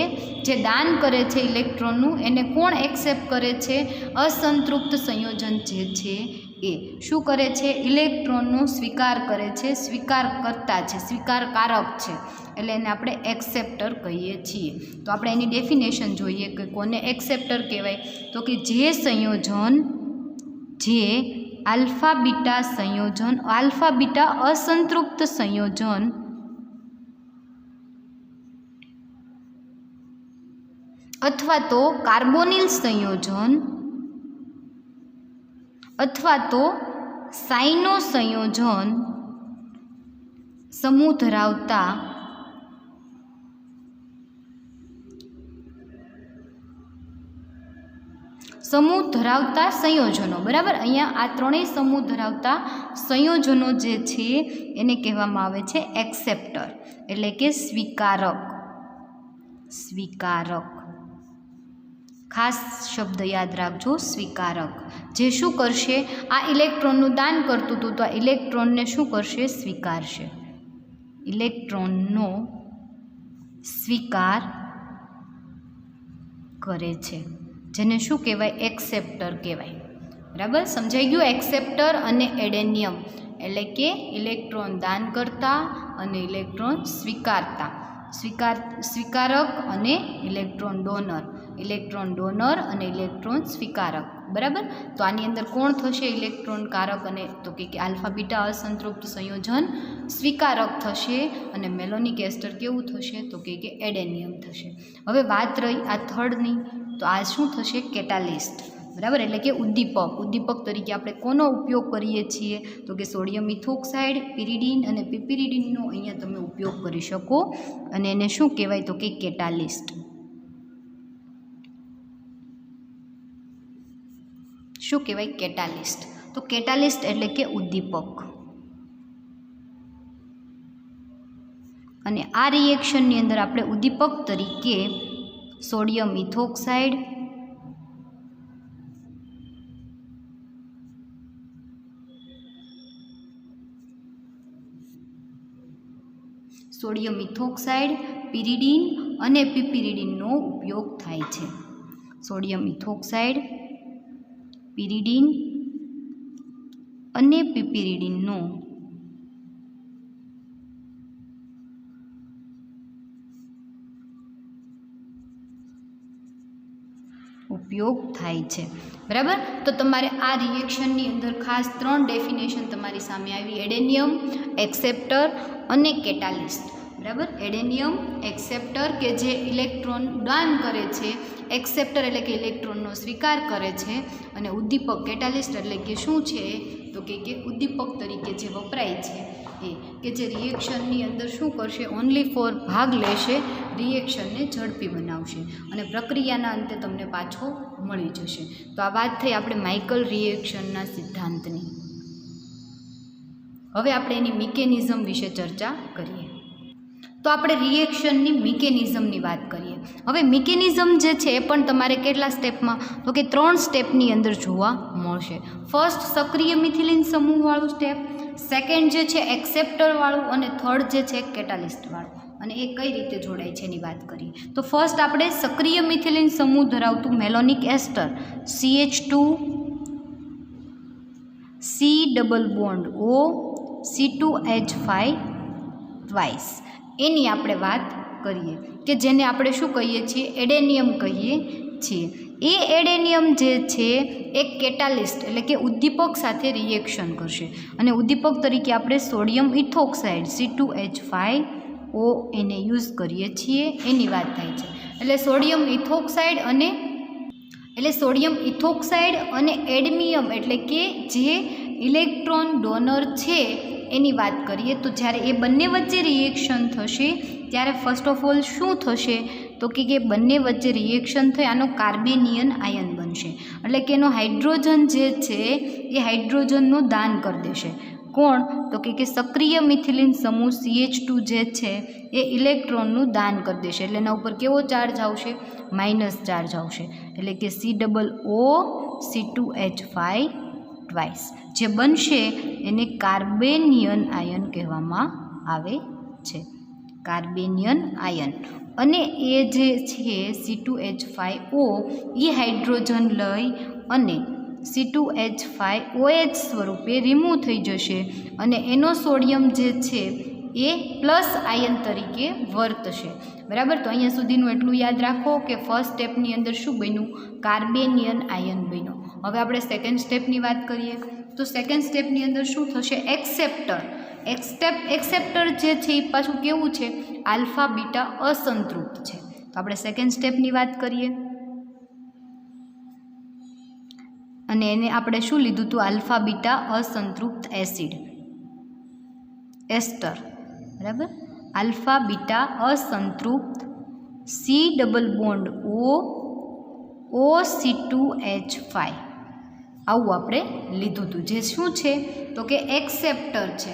જે દાન કરે છે ઇલેક્ટ્રોનનું, એને કોણ એક્સેપ્ટ કરે છે? અસંતૃપ્ત સંયોજન જે છે એ શું કરે છે? ઇલેક્ટ્રોનનો સ્વીકાર કરે છે. સ્વીકારકર્તા છે, સ્વીકારકારક છે. એટલે એને આપણે એક્સેપ્ટર કહીએ છીએ. તો આપણે એની ડેફિનેશન જોઈએ કે કોને એક્સેપ્ટર કહેવાય. તો કે જે સંયોજન જે આલ્ફા બીટા અસંતૃપ્ત સંયોજન અથવા તો કાર્બોનિલ સંયોજન અથવા તો સાઇનો સંયોજન સમૂહ ધરાવતા સંયોજનો. બરાબર, અહીંયા આ 3 સમૂહ ધરાવતા સંયોજનો જે છે એને કહેવામાં આવે છે એક્સેપ્ટર, એટલે કે સ્વીકારક. ખાસ શબ્દ યાદ રાખજો, સ્વીકારક. જે શું કરશે? આ ઇલેક્ટ્રોનનું દાન કરતું હતું તો આ ઇલેક્ટ્રોનને શું કરશે? સ્વીકારશે. ઇલેક્ટ્રોનનો સ્વીકાર કરે છે, જેને શું કહેવાય? એક્સેપ્ટર કહેવાય. બરાબર, સમજાઈ ગયું? એક્સેપ્ટર અને એડેનિયમ એટલે કે ઇલેક્ટ્રોન દાન કરતા અને ઇલેક્ટ્રોન સ્વીકારતા, સ્વીકારક અને ઇલેક્ટ્રોન ડોનર અને ઇલેક્ટ્રોન સ્વીકારક. બરાબર, તો આની અંદર કોણ થશે ઇલેક્ટ્રોન કારક? અને તો કે આલ્ફા બીટા અસંતૃપ્ત સંયોજન સ્વીકારક થશે અને મેલોનિક એસ્ટર કેવું થશે? તો કે એડેનિયમ થશે. હવે વાત રહી આ થર્ડની, તો આ શું થશે? કેટાલિસ્ટ. બરાબર, એટલે કે ઉદ્દીપક તરીકે આપણે કોનો ઉપયોગ કરીએ છીએ? તો કે સોડિયમ ઇથોક્સાઇડ, પિરિડીન અને પિપિરિડીનનો અહીંયા તમે ઉપયોગ કરી શકો અને એને શું કહેવાય? તો કે કેટાલિસ્ટ. શું કહેવાય? કેટાલિસ્ટ. તો કેટાલિસ્ટ એટલે કે ઉદ્દીપક. અને આ રિએક્શનની અંદર આપણે ઉદ્દીપક તરીકે સોડિયમ ઇથોક્સાઇડ, પિરિડીન અને પિપિરિડીનનો ઉપયોગ થાય છે. સોડિયમ ઇથોક્સાઇડ, પિરિડીન અને પિપિરિડીનનો ઉપયોગ થાય છે. બરાબર, તો તમારે આ રિએક્શનની અંદર ખાસ 3 ડેફિનેશન તમારી સામે આવી: એડેનિયમ, એક્સેપ્ટર અને કેટાલિસ્ટ. બરાબર, એડેનિયમ એક્સેપ્ટર કે જે ઇલેક્ટ્રોન દાન કરે છે, એક્સેપ્ટર એટલે કે ઇલેક્ટ્રોનનો સ્વીકાર કરે છે, અને ઉદ્દીપક કેટાલિસ્ટ એટલે કે શું છે? તો કે ઉદ્દીપક તરીકે જે વપરાય છે એ કે જે રિએક્શનની અંદર શું કરશે? ઓનલી ફોર ભાગ લેશે, રિએક્શનને ઝડપી બનાવશે અને પ્રક્રિયાના અંતે તમને પાછો મળી જશે. તો આ વાત થઈ આપણે માઇકલ રિએક્શનના સિદ્ધાંતની. હવે આપણે એની મિકેનિઝમ વિશે ચર્ચા કરીએ. તો આપણે રિએક્શનની મિકેનિઝમની વાત કરીએ. હવે મિકેનિઝમ જે છે એ પણ તમારે કેટલા સ્ટેપમાં? તો કે 3 સ્ટેપની અંદર જોવા મળશે. ફર્સ્ટ સક્રિય મિથિલિન સમૂહવાળું સ્ટેપ, સેકન્ડ જે છે એક્સેપ્ટરવાળું, અને થર્ડ જે છે કેટાલિસ્ટવાળું. અને એ કઈ રીતે જોડાય છે એની વાત કરીએ. તો ફર્સ્ટ આપણે સક્રિય મિથિલિન સમૂહ ધરાવતું malonic ester CH2 C double bond O C2H5 twice, એની આપણે વાત કરીએ કે જેને આપણે શું કહીએ છીએ? એડેનિયમ કહીએ છીએ. એ એડેનિયમ જે છે એક કેટાલિસ્ટ એટલે કે ઉદ્દીપક સાથે રિએક્શન કરશે અને ઉદ્દીપક તરીકે આપણે સોડિયમ ઇથોક્સાઇડ C2H5O એને યુઝ કરીએ છીએ, એની વાત થાય છે. એટલે સોડિયમ ઇથોક્સાઇડ અને એડમિયમ એટલે કે જે ઇલેક્ટ્રોન ડોનર છે એની વાત કરીએ. તો જ્યારે એ બંને વચ્ચે રિએક્શન થશે ત્યારે ફર્સ્ટ ઓફ ઓલ શું થશે? તો કે બંને વચ્ચે રિએક્શન થઈ આનો કાર્બેનિયન આયન બનશે. એટલે કે એનો હાઇડ્રોજન જે છે એ હાઇડ્રોજનનું દાન કરી દેશે. કોણ? તો કે સક્રિય મિથિલિન સમૂહ CH2 જે છે એ ઇલેક્ટ્રોનનું દાન કરી દેશે. એટલે એના ઉપર કેવો ચાર્જ આવશે? માઇનસ ચાર્જ આવશે. એટલે કે COO C2H5 ટ્વાઇસ જે બનશે એને કાર્બેનિયન આયન કહેવામાં આવે છે. કાર્બેનિયન આયન. અને એ જે છે C2H5O એ હાઇડ્રોજન લઈ અને C2H5OH સ્વરૂપે રિમૂવ થઈ જશે અને એનો સોડિયમ જે છે એ પ્લસ આયન તરીકે વર્તશે. બરાબર, તો અહીંયા સુધીનું એટલું યાદ રાખો કે ફર્સ્ટ સ્ટેપની અંદર શું બન્યું? કાર્બેનિયન આયન બન્યો. હવે આપણે સેકન્ડ સ્ટેપની વાત કરીએ. તો સેકન્ડ સ્ટેપની અંદર શું થશે? એક્સેપ્ટર જે છે એ પાછું કેવું છે? આલ્ફા બીટા અસંતૃપ્ત છે. તો આપણે સેકન્ડ સ્ટેપની વાત કરીએ અને એને આપણે શું લીધું હતું? આલ્ફા બીટા અસંતૃપ્ત એસ્ટર. બરાબર, આલ્ફા બીટા અસંતૃપ્ત C double bond O C2H5 આવું આપણે લીધું હતું. જે શું છે? તો કે એક્સેપ્ટર છે.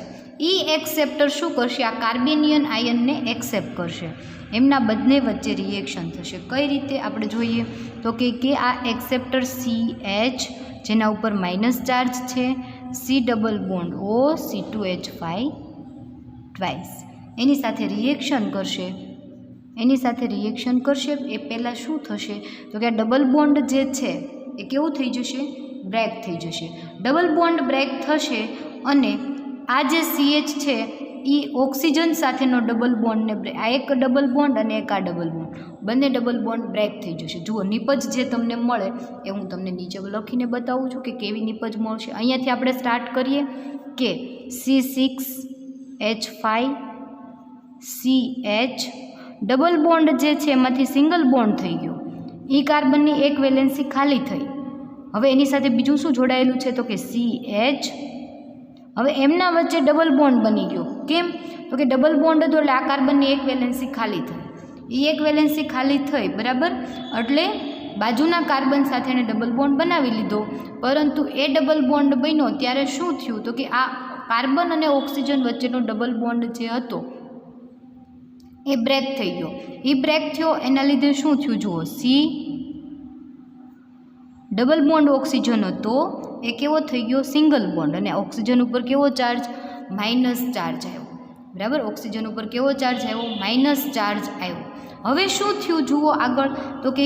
એ એક્સેપ્ટર શું કરશે? આ કાર્બેનિયન આયનને એક્સેપ્ટ કરશે. એમના બંને વચ્ચે રિએક્શન થશે. કઈ રીતે આપણે જોઈએ? તો કે આ એક્સેપ્ટર CH જેના ઉપર માઇનસ ચાર્જ છે, C double bond O C2H5 twice એની સાથે રિએક્શન કરશે. એ પહેલાં શું થશે? તો કે આ ડબલ બોન્ડ જે છે એ કેવું થઈ જશે? બ્રેક થઈ જશે, ડબલ બોન્ડ બ્રેક થશે અને આ જે CH છે એ ઓક્સિજન સાથેનો ડબલ બોન્ડને આ એક ડબલ બોન્ડ અને એક આ ડબલ બોન્ડ, બંને ડબલ બોન્ડ બ્રેક થઈ જશે. જુઓ નિપજ જે તમને મળે એ હું તમને નીચે લખીને બતાવું છું કે કેવી નિપજ મળશે. અહીંયાથી આપણે સ્ટાર્ટ કરીએ કે C6H5CH ડબલ બોન્ડ જે છે એમાંથી સિંગલ બોન્ડ થઈ ગયો, એ કાર્બનની એક વેલેન્સી ખાલી થઈ. હવે એની સાથે બીજું શું જોડાયેલું છે તો કે CH. હવે એમના વચ્ચે ડબલ બોન્ડ બની ગયો. કેમ તો કે ડબલ બોન્ડ હતો એટલે આ કાર્બનની એક વેલેન્સી ખાલી થઈ, એ એક વેલેન્સી ખાલી થઈ બરાબર, એટલે બાજુના કાર્બન સાથે એને ડબલ બોન્ડ બનાવી લીધો. પરંતુ એ ડબલ બોન્ડ બન્યો ત્યારે શું થયું તો કે આ કાર્બન અને ઓક્સિજન વચ્ચેનો ડબલ બોન્ડ જે હતો એ બ્રેક થઈ ગયો. એ બ્રેક થયો એના લીધે શું થયું જુઓ, ડબલ બોન્ડ ઓક્સિજન હતો એ કેવો થઈ ગયો સિંગલ બોન્ડ, અને ઓક્સિજન ઉપર કેવો ચાર્જ માઇનસ ચાર્જ આવ્યો બરાબર, ઓક્સિજન ઉપર કેવો ચાર્જ આવ્યો માઇનસ ચાર્જ આવ્યો. હવે શું થયું જુઓ આગળ તો કે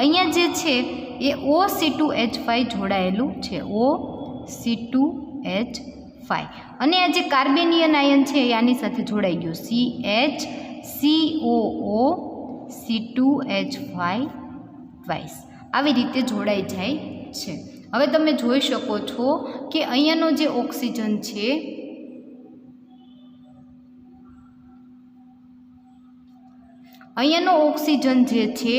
અહીંયા જે છે એ OC2H5 જોડાયેલું છે, OC2H5, અને આ જે કાર્બેનિયન આયન છે એ આની સાથે જોડાઈ ગયું CHCOO C2H5 ટ્વાઇસ, આવી રીતે જોડાઈ જાય છે. હવે તમે જોઈ શકો છો કે અહીંયાનો જે ઓક્સિજન છે અહીંયાનો ઓક્સિજન જે છે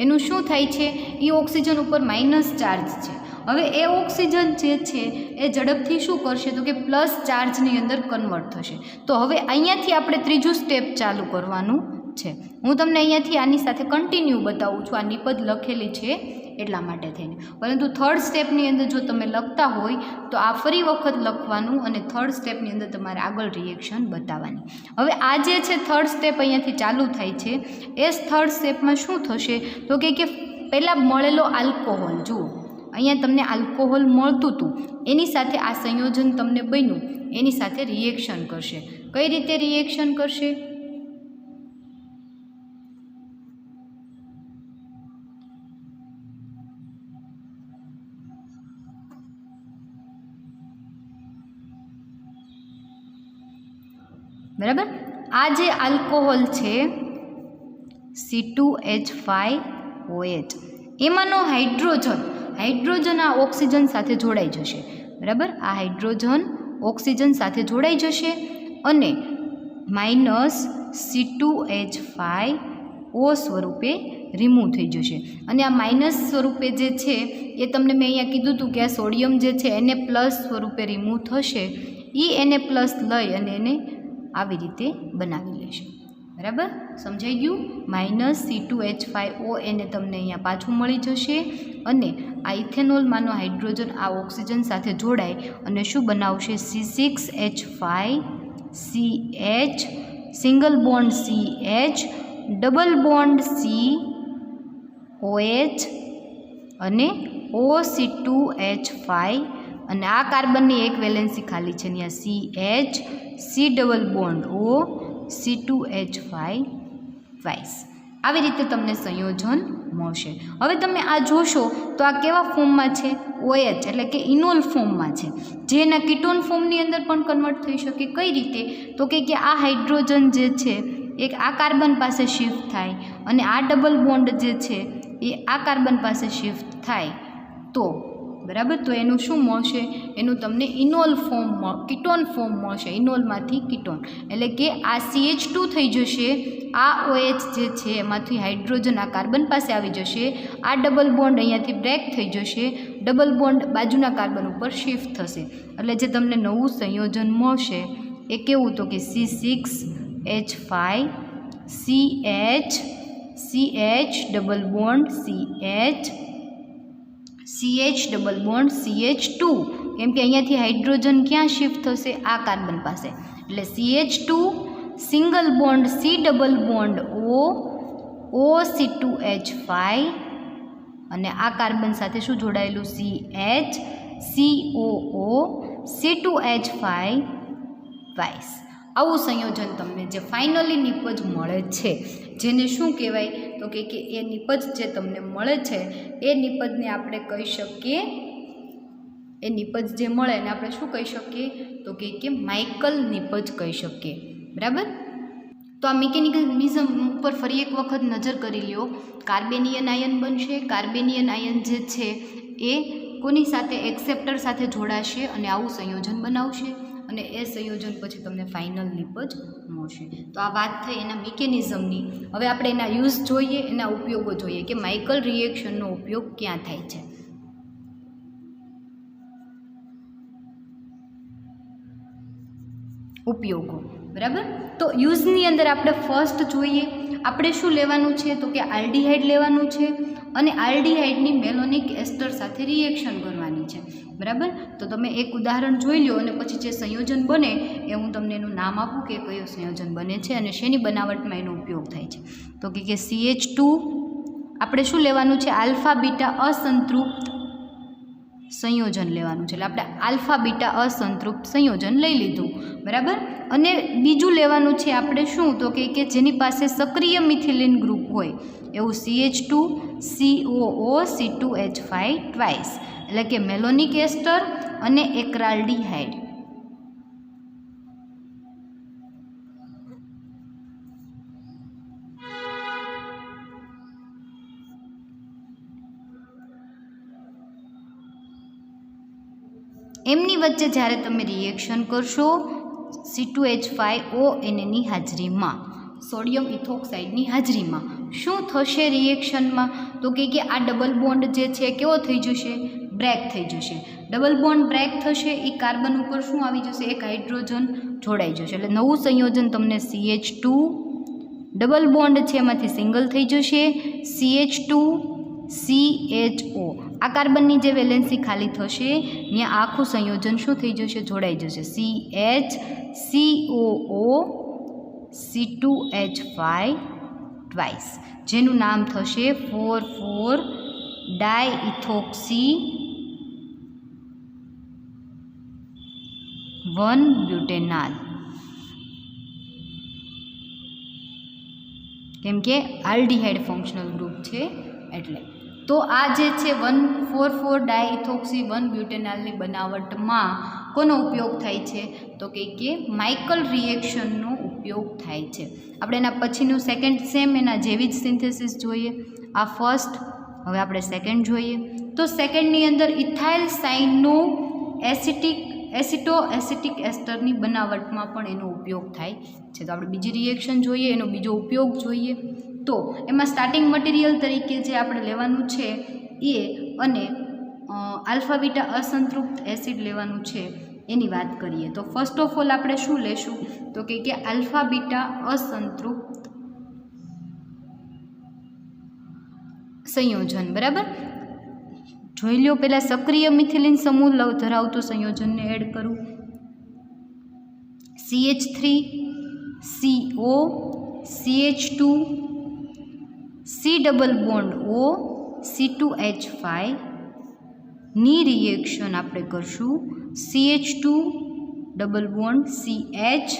એનું શું થાય છે, એ ઓક્સિજન ઉપર માઇનસ ચાર્જ છે. હવે એ ઓક્સિજન જે છે એ ઝડપથી શું કરશે તો કે પ્લસ ચાર્જની અંદર કન્વર્ટ થશે. તો હવે અહીંયાથી આપણે ત્રીજું સ્ટેપ ચાલુ કરવાનું છે. હું તમને અહીંયાથી આની સાથે કન્ટિન્યુ બતાવું છું, આ નિપજ લખેલી છે એટલા માટે થઈને. પરંતુ થર્ડ સ્ટેપની અંદર જો તમે લખતા હોય તો આ ફરી વખત લખવાનું અને થર્ડ સ્ટેપની અંદર તમારે આગળ રિએક્શન બતાવવાની. હવે આ જે છે થર્ડ સ્ટેપ અહીંયાથી ચાલુ થાય છે, એ થર્ડ સ્ટેપમાં શું થશે તો કે પહેલાં મળેલો આલ્કોહોલ, જુઓ અહીંયા તમને આલ્કોહોલ મળતું હતું એની સાથે આ સંયોજન તમને બન્યું એની સાથે રિએક્શન કરશે. કઈ રીતે રિએક્શન કરશે, બરાબર, આ જે આલ્કોહોલ છે C2H5OH એમાંનો હાઇડ્રોજન આ ઓક્સિજન સાથે જોડાઈ જશે બરાબર, આ હાઇડ્રોજન ઓક્સિજન સાથે જોડાઈ જશે અને માઇનસ C2H5O સ્વરૂપે રિમૂવ થઈ જશે. અને આ માઇનસ સ્વરૂપે જે છે એ તમને મેં અહીંયા કીધું હતું કે આ સોડિયમ જે છે એને પ્લસ સ્વરૂપે રિમૂવ થશે, એ એને પ્લસ લઈ અને એને આવી રીતે બનાવી લેશે બરાબર, સમજાઈ ગયું. માઇનસ C2H5O એને તમને અહીંયા પાછું મળી જશે અને આ ઇથેનોલમાંનો હાઇડ્રોજન આ ઓક્સિજન સાથે જોડાય અને શું બનાવશે C6H5CH single bond CH double bond COH અને OC2H5 અને આ કાર્બનની એક વેલેન્સી ખાલી છે ત્યાં CH C double bond O C2H5 twice. આવી રીતે તમને સંયોજન મળશે. હવે તમે આ જોશો તો આ કેવા ફોર્મમાં છે, OH એટલે કે ઇનોલ ફોર્મમાં છે, જે એના કીટોન ફોર્મની અંદર પણ કન્વર્ટ થઈ શકે. કઈ રીતે તો કે આ હાઇડ્રોજન જે છે એક આ કાર્બન પાસે શિફ્ટ થાય અને આ ડબલ બોન્ડ જે છે એ આ કાર્બન પાસે શિફ્ટ થાય તો બરાબર, તો એનું શું મળશે, એનું તમને ઇનોલ ફોર્મ કીટોન ફોર્મ મળશે, ઇનોલમાંથી કીટોન એટલે કે આ CH2 થઈ જશે, આ OH જે છે એમાંથી હાઇડ્રોજન આ કાર્બન પાસે આવી જશે, આ ડબલ બોન્ડ અહીંયાથી બ્રેક થઈ જશે, ડબલ બોન્ડ બાજુના કાર્બન ઉપર શિફ્ટ થશે એટલે જે તમને નવું સંયોજન મળશે એ કેવું તો કે C6H5CH double bond CH double bond CH2, કેમ કે અહીંયાથી હાઇડ્રોજન ક્યાં શિફ્ટ થશે આ કાર્બન પાસે એટલે CH2 single bond C double bond OC2H5 અને આ કાર્બન સાથે શું જોડાયેલું CH COO C2H5 ટ્વાઇસ. આવું સંયોજન તમને જે ફાઇનલી નિપજ મળે છે જેને શું કહેવાય તો કે એ નિપજ જે તમને મળે છે એ નિપજને આપણે કહી શકીએ એ નિપજ જે મળે એને આપણે શું કહી શકીએ તો કે માઇકલ નિપજ કહી શકીએ, બરાબર. તો આ મિકેનિઝમ ઉપર ફરી એક વખત નજર કરી લ્યો. કાર્બેનિયન આયન બનશે. કાર્બેનિયન આયન જે છે એ કોની સાથે, એક્સેપ્ટર સાથે જોડાશે અને આવું સંયોજન બનાવશે અને એ સંયોજન પછી તમને ફાઇનલ નિપજ મળશે. તો આ વાત થઈ એના મિકેનિઝમની. હવે આપણે એના યુઝ જોઈએ, એના ઉપયોગો જોઈએ કે માઇકલ રિએક્શનનો ઉપયોગ ક્યાં થાય છે. ઉપયોગો, બરાબર. તો યુઝની અંદર આપણે ફર્સ્ટ જોઈએ, આપણે શું લેવાનું છે તો કે આલ્ડીહાઇડ લેવાનું છે અને આલ્ડીહાઇડની મેલોનિક એસ્ટર સાથે રિએક્શન કરવાની છે, બરાબર. તો તમે એક ઉદાહરણ જોઈ લો અને પછી જે સંયોજન બને એ હું તમને એનું નામ આપું કે કયું સંયોજન બને છે અને શેની બનાવટમાં એનો ઉપયોગ થાય છે. તો કે CH2 આપણે શું લેવાનું છે, આલ્ફા બીટા અસંતૃપ્ત સંયોજન લેવાનું છે. એટલે આપણે આલ્ફા બીટા અસંતૃપ્ત સંયોજન લઈ લીધું, બરાબર. અને બીજું લેવાનું છે આપણે શું તો કે જેની પાસે સક્રિય મિથિલિન ગ્રુપ હોય એવું CH2 COO C2H5 ટ્વાઇસ, એટલે કે મેલોનિક એસ્ટર અને એક્રાલ્ડીહાઇડ. એમની વચ્ચે જ્યારે તમે રિએક્શન કરશો C2H5ONની હાજરીમાં, સોડિયમ ઇથોક્સાઇડની હાજરીમાં, શું થશે રિએક્શનમાં તો કે આ ડબલ બોન્ડ જે છે કેવો થઈ જશે, બ્રેક થઈ જશે. ડબલ બોન્ડ બ્રેક થશે, એ કાર્બન ઉપર શું આવી જશે, એક હાઇડ્રોજન જોડાઈ જશે. એટલે નવું સંયોજન તમને CH2 ડબલ બોન્ડ છે એમાંથી સિંગલ થઈ જશે CH2CHO. આ કાર્બનની જે વેલેન્સી ખાલી થશે ત્યાં આખું સંયોજન શું થઈ જશે, જોડાઈ જશે CHCOO C2H5 ટ્વાઇસ, જેનું નામ થશે 4,4-ડાયઇથોક્સી 1-બ્યુટેનાલ. કેમ કે આલ્ડીહાઇડ ફંક્શનલ ગ્રુપ છે એટલે. તો આ જે છે 1,4,4-ડાયઇથોક્સી 1-બ્યુટેનાલની બનાવટમાં કોનો ઉપયોગ થાય છે તો કે માઇકલ રિએક્શનનો ઉપયોગ થાય છે. આપણે એના પછીનું સેકન્ડ સેમ એના જેવી જ સિન્થેસિસ જોઈએ. આ ફર્સ્ટ, હવે આપણે સેકન્ડ જોઈએ. તો સેકન્ડની અંદર ઇથાઇલ સાઇનો એસિટિક એસ્ટરની બનાવટમાં પણ એનો ઉપયોગ થાય છે. તો આપણે બીજી રિએક્શન જોઈએ, એનો બીજો ઉપયોગ જોઈએ. તો એમાં સ્ટાર્ટિંગ મટીરિયલ તરીકે જે આપણે લેવાનું છે એ અને આલ્ફા બીટા અસંતૃપ્ત એસિડ લેવાનું છે એની વાત કરીએ. તો ફર્સ્ટ ઓફ ઓલ આપણે શું લેશું તો કે આલ્ફા બીટા અસંતૃપ્ત સંયોજન, બરાબર. જોઈ લો, પહેલાં સક્રિય મિથિલિન સમૂહ ધરાવતું સંયોજનને એડ કરું. CH3CO CH2 C double bond O C2H5 ની રિએક્શન આપણે કરશું CH2 double bond CH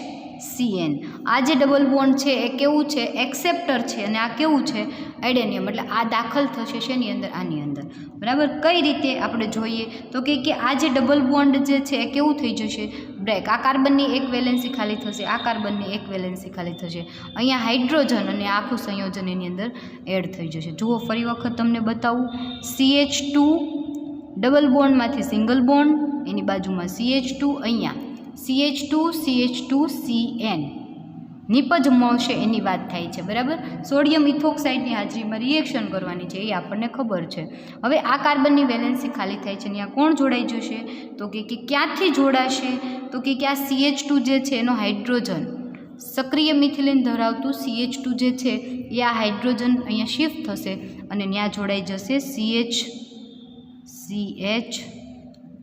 CN. આ જે ડબલ બોન્ડ છે એ કેવું છે, એક્સેપ્ટર છે અને આ કેવું છે, એડેનિયમ. એટલે આ દાખલ થશે શેની અંદર, આની અંદર, બરાબર. કઈ રીતે આપણે જોઈએ તો કે આ જે ડબલ બોન્ડ જે છે એ કેવું થઈ જશે, બ્રેક. આ કાર્બનની એક વેલેન્સી ખાલી થશે, આ કાર્બનની એક વેલેન્સી ખાલી થશે, અહીંયા હાઇડ્રોજન અને આખું સંયોજન એની અંદર એડ થઈ જશે. જુઓ ફરી વખત તમને બતાવું. CH2 ડબલ બોન્ડમાંથી સિંગલ બોન્ડ, એની બાજુમાં CH2, અહીંયા CH2CN નિપજ મળશે એની વાત થાય છે, બરાબર. સોડિયમ ઇથોક્સાઇડની હાજરીમાં રિએક્શન કરવાની છે એ આપણને ખબર છે. હવે આ કાર્બનની વેલેન્સી ખાલી થાય છે, ત્યાં કોણ જોડાઈ જશે તો કે ક્યાંથી જોડાશે તો કે આ CH2 જે છે એનો હાઇડ્રોજન, સક્રિય મિથિલિન ધરાવતું CH2 જે છે એ આ હાઇડ્રોજન અહીંયા શિફ્ટ થશે અને ત્યાં જોડાઈ જશે CH,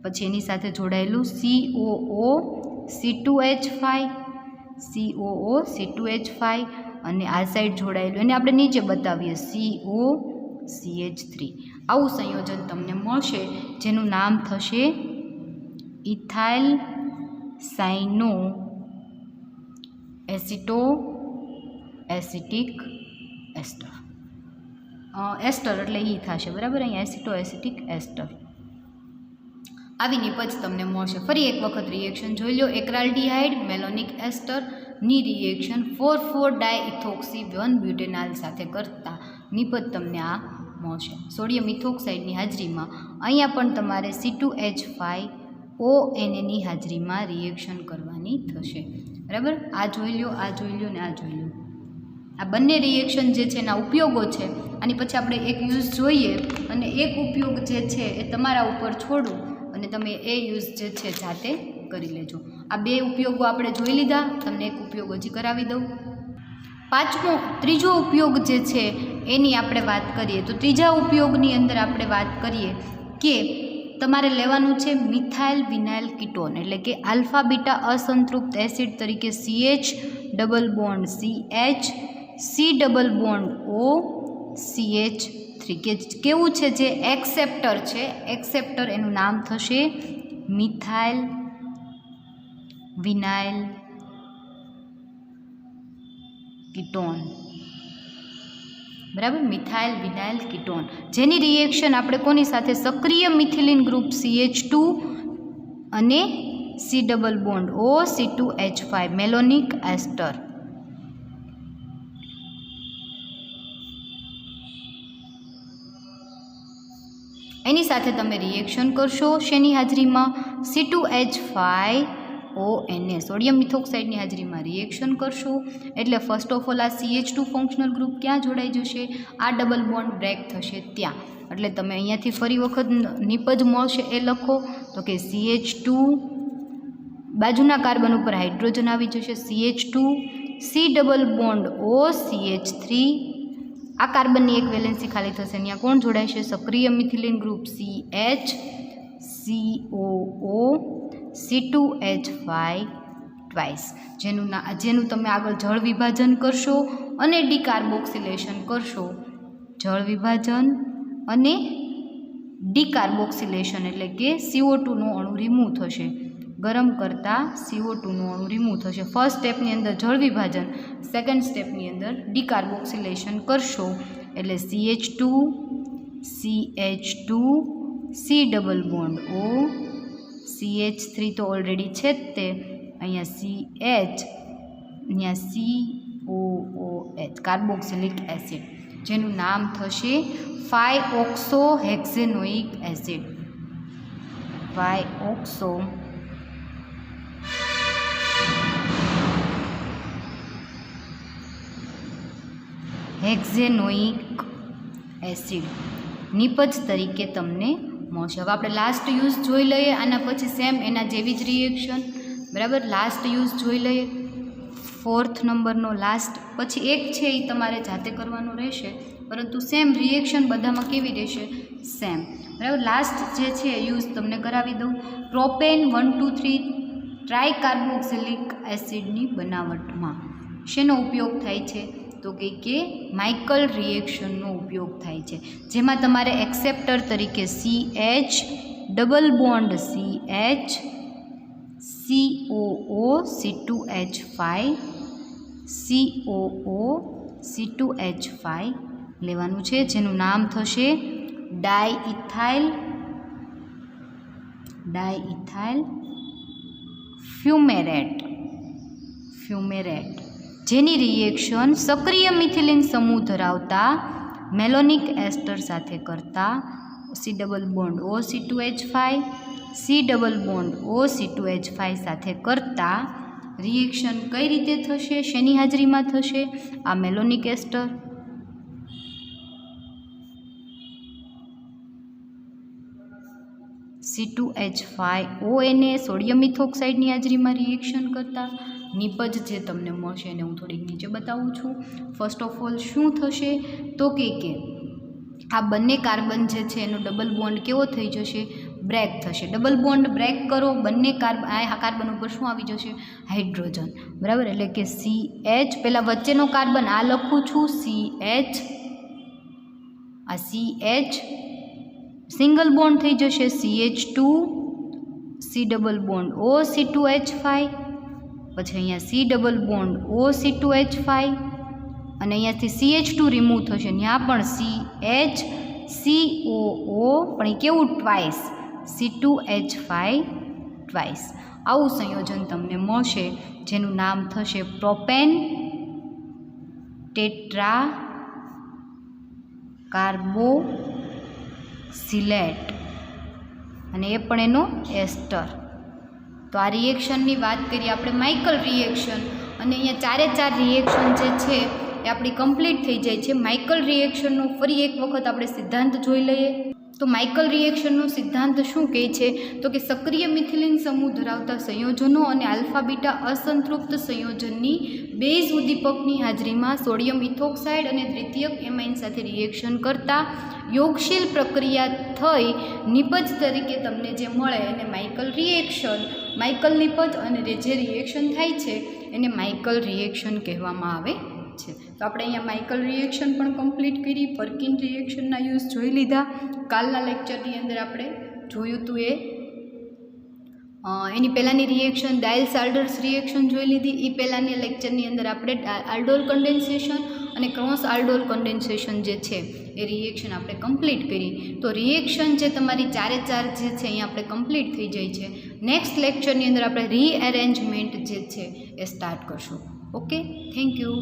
પછી એની સાથે જોડાયેલું COO C2H5 COO C2H5 અને આ સાઈડ જોડાયેલું એને આપણે નીચે બતાવીએ COCH3. આવું સંયોજન તમને મળશે જેનું નામ થશે ઇથાઇલ સાઇનો એસિટિક એસ્ટર. એસ્ટર એટલે ઈ થશે, બરાબર. અહીંયા એસિટિક એસ્ટર. આવી નિપજ તમને મળશે. ફરી એક વખત રિએક્શન જોઈ લો. એક્રાલ્ડિહાઇડ મેલોનિક એસ્ટરની રિએક્શન 4,4 ડાયઇથોક્સી 1 બ્યુટેનાલ સાથે કરતા નિપજ તમને આ મળશે. સોડિયમ ઇથોક્સાઇડની હાજરીમાં અહીંયા પણ તમારે C2H5ONaની હાજરીમાં રિએક્શન કરવાની થશે. બરાબર, આ જોઈ લો, આ જોઈ લો ને આ જોઈ લો. આ બંને રિએક્શન જે છે એના ઉપયોગો છે. આની પછી આપણે એક યુઝ જોઈએ અને એક ઉપયોગ જે છે એ તમારા ઉપર છોડું અને તમે એ યુઝ જે છે જાતે કરી લેજો. આ બે ઉપયોગો આપણે જોઈ લીધા, તમને એક ઉપયોગ હજી કરાવી દઉં. ત્રીજો ઉપયોગ જે છે એની આપણે વાત કરીએ તો ત્રીજા ઉપયોગની અંદર આપણે વાત કરીએ કે તમારે લેવાનું છે મિથાઇલ વિનાઇલ કીટોન, એટલે કે આલ્ફા બીટા અસંતૃપ્ત એસિડ તરીકે CH double bond CH C double bond O CH3 કે કેવું છે જે એક્સેપ્ટર છે, એક્સેપ્ટર એનું નામ થશે મિથાઇલ વિનાઇલ કીટોન. બરાબર, મિથાઇલ વિનાઇલ કીટોન, જેની રિએક્શન આપણે કોની સાથે, સક્રિય મિથિલિન ગ્રુપ CH2 અને C double bond O C2H5 મેલોનિક એસ્ટર. એની સાથે તમે રિએક્શન કરશો. શેની હાજરીમાં? C2H5ONa સોડિયમ ઇથોક્સાઇડની હાજરીમાં રિએક્શન કરશો. એટલે ફર્સ્ટ ઓફ ઓલ આ CH2 ફંક્શનલ ગ્રુપ ક્યાં જોડાઈ જશે? આ ડબલ બોન્ડ બ્રેક થશે ત્યાં. એટલે તમે અહીંયાથી ફરી વખત નિપજ મળશે એ લખો તો કે CH2 બાજુના કાર્બન ઉપર હાઇડ્રોજન આવી જશે, CH2 C double bond O CH3. આ કાર્બનની એક વેલેન્સી ખાલી થશે, અહીંયા કોણ જોડાશે? સક્રિય methylene group CH COO C2H5 twice, જેનું તમે આગળ જળ વિભાજન કરશો અને ડીકાર્બોક્સિલેશન કરશો. જળ વિભાજન અને ડીકાર્બોક્સિલેશન એટલે કે CO2નો અણુ રિમૂવ થશે. ગરમ કરતાં CO2નું અણુ રિમૂવ થશે. ફર્સ્ટ સ્ટેપની અંદર જળ વિભાજન, સેકન્ડ સ્ટેપની અંદર ડીકાર્બોક્સિલેશન કરશો એટલે CH2 CH2 C double bond O CH3 તો ઓલરેડી છે જ તે, અહીંયા CH, અહીંયા COOH કાર્બોક્સિલિક એસિડ, જેનું નામ થશે 5-ઓક્સોહેક્ઝેનોઇક એસિડ. 5-ઓક્સોહેક્ઝેનોઇક એસિડ નિપજ તરીકે તમને મળશે. હવે આપણે લાસ્ટ યુઝ જોઈ લઈએ. આના પછી સેમ એના જેવી જ રિએક્શન. બરાબર, લાસ્ટ યુઝ જોઈ લઈએ, 4th નંબરનો લાસ્ટ. પછી એક છે એ તમારે જાતે કરવાનું રહેશે, પરંતુ સેમ રિએક્શન બધામાં કેવી રહેશે? સેમ. બરાબર, લાસ્ટ જે છે યુઝ તમને કરાવી દઉં. પ્રોપેન 1,2,3 ટ્રાયકાર્બોક્સિલિક એસિડની બનાવટમાં શેનો ઉપયોગ થાય છે? તો કે માઇકલ રિએક્શનનો ઉપયોગ થાય છે, જેમાં તમારે એક્સેપ્ટર તરીકે CH double bond CH COO C2H5 COO C2H5 લેવાનું છે, જેનું નામ થશે ડાયઇથાઇલ ફ્યુમેરેટ, જેની રિએક્શન સક્રિય મિથિલિન સમૂહ ધરાવતા મેલોનિક એસ્ટર સાથે કરતા C double bond O C2H5 C double bond O C2H5 સાથે કરતા રિએક્શન કઈ રીતે થશે? શેની હાજરીમાં થશે? આ મેલોનિક એસ્ટર C2H5ONa સોડિયમ ઇથોક્સાઇડની હાજરીમાં રિએક્શન કરતા નિપજ જે તમને મળશે એને હું થોડીક નીચે બતાવું છું. ફર્સ્ટ ઓફ ઓલ શું થશે તો કે આ બંને કાર્બન જે છે એનો ડબલ બોન્ડ કેવો થઈ જશે? બ્રેક થશે. ડબલ બોન્ડ બ્રેક કરો, બંને કાર્બન ઉપર શું આવી જશે? હાઇડ્રોજન. બરાબર, એટલે કે CH, પહેલાં વચ્ચેનો કાર્બન આ લખું છું CH, આ CH સિંગલ બોન્ડ થઈ જશે CH2 C double bond O C2H5, પછી અહીંયા C double bond O C2H5 અને અહીંયાથી CH2 રિમૂવ થશે, ત્યાં પણ CH COO, પણ એ કેવું? Twice C2H5 twice. આવું સંયોજન તમને મળશે જેનું નામ થશે પ્રોપેન ટેટ્રા કાર્બોક્સિલેટ અને એ પણ એનો એસ્ટર. તો આ રિએક્શનની વાત કરીએ આપણે માઇકલ રિએક્શન, અને અહીંયા ચારે ચાર રિએક્શન જે છે એ આપણી કમ્પ્લીટ થઈ જાય છે. માઇકલ રિએક્શનનો ફરી એક વખત આપણે સિદ્ધાંત જોઈ લઈએ. તો માઇકલ રિએક્શનનો સિદ્ધાંત શું કહે છે? તો કે સક્રિય મિથિલિન સમૂહ ધરાવતા સંયોજનો અને આલ્ફા બીટા અસંતૃપ્ત સંયોજનની બેઝ ઉદ્દીપકની હાજરીમાં સોડિયમ ઇથોક્સાઇડ અને દ્વિતીયક એમાઇન સાથે રિએક્શન કરતાં યોગશીલ પ્રક્રિયા થઈ નિપજ તરીકે તમને જે મળે એને માઇકલ રિએક્શન, માઇકલ નિપજ અને જે રિએક્શન થાય છે એને માઇકલ રિએક્શન કહેવામાં આવે છે. તો આપણે અહીંયા માઇકલ રિએક્શન પણ કમ્પ્લીટ કરી, પર્કિન રિએક્શનના યુઝ જોઈ લીધા. કાલના લેક્ચરની અંદર આપણે જોયું હતું એની પહેલાંની રિએક્શન ડાયલ સાલ્ડર્સ રિએક્શન જોઈ લીધી. એ પહેલાંની લેક્ચરની અંદર આપણે આલ્ડોલ કન્ડેન્સેશન અને ક્રોસ આલ્ડોલ કન્ડેન્સેશન જે છે એ રિએક્શન આપણે કમ્પ્લીટ કરી. તો રિએક્શન જે તમારી ચારે ચાર જે છે અહીંયા આપણે કમ્પ્લીટ થઈ જાય છે. નેક્સ્ટ લેક્ચરની અંદર આપણે રીએરેન્જમેન્ટ જે છે એ સ્ટાર્ટ કરશું. Okay, thank you.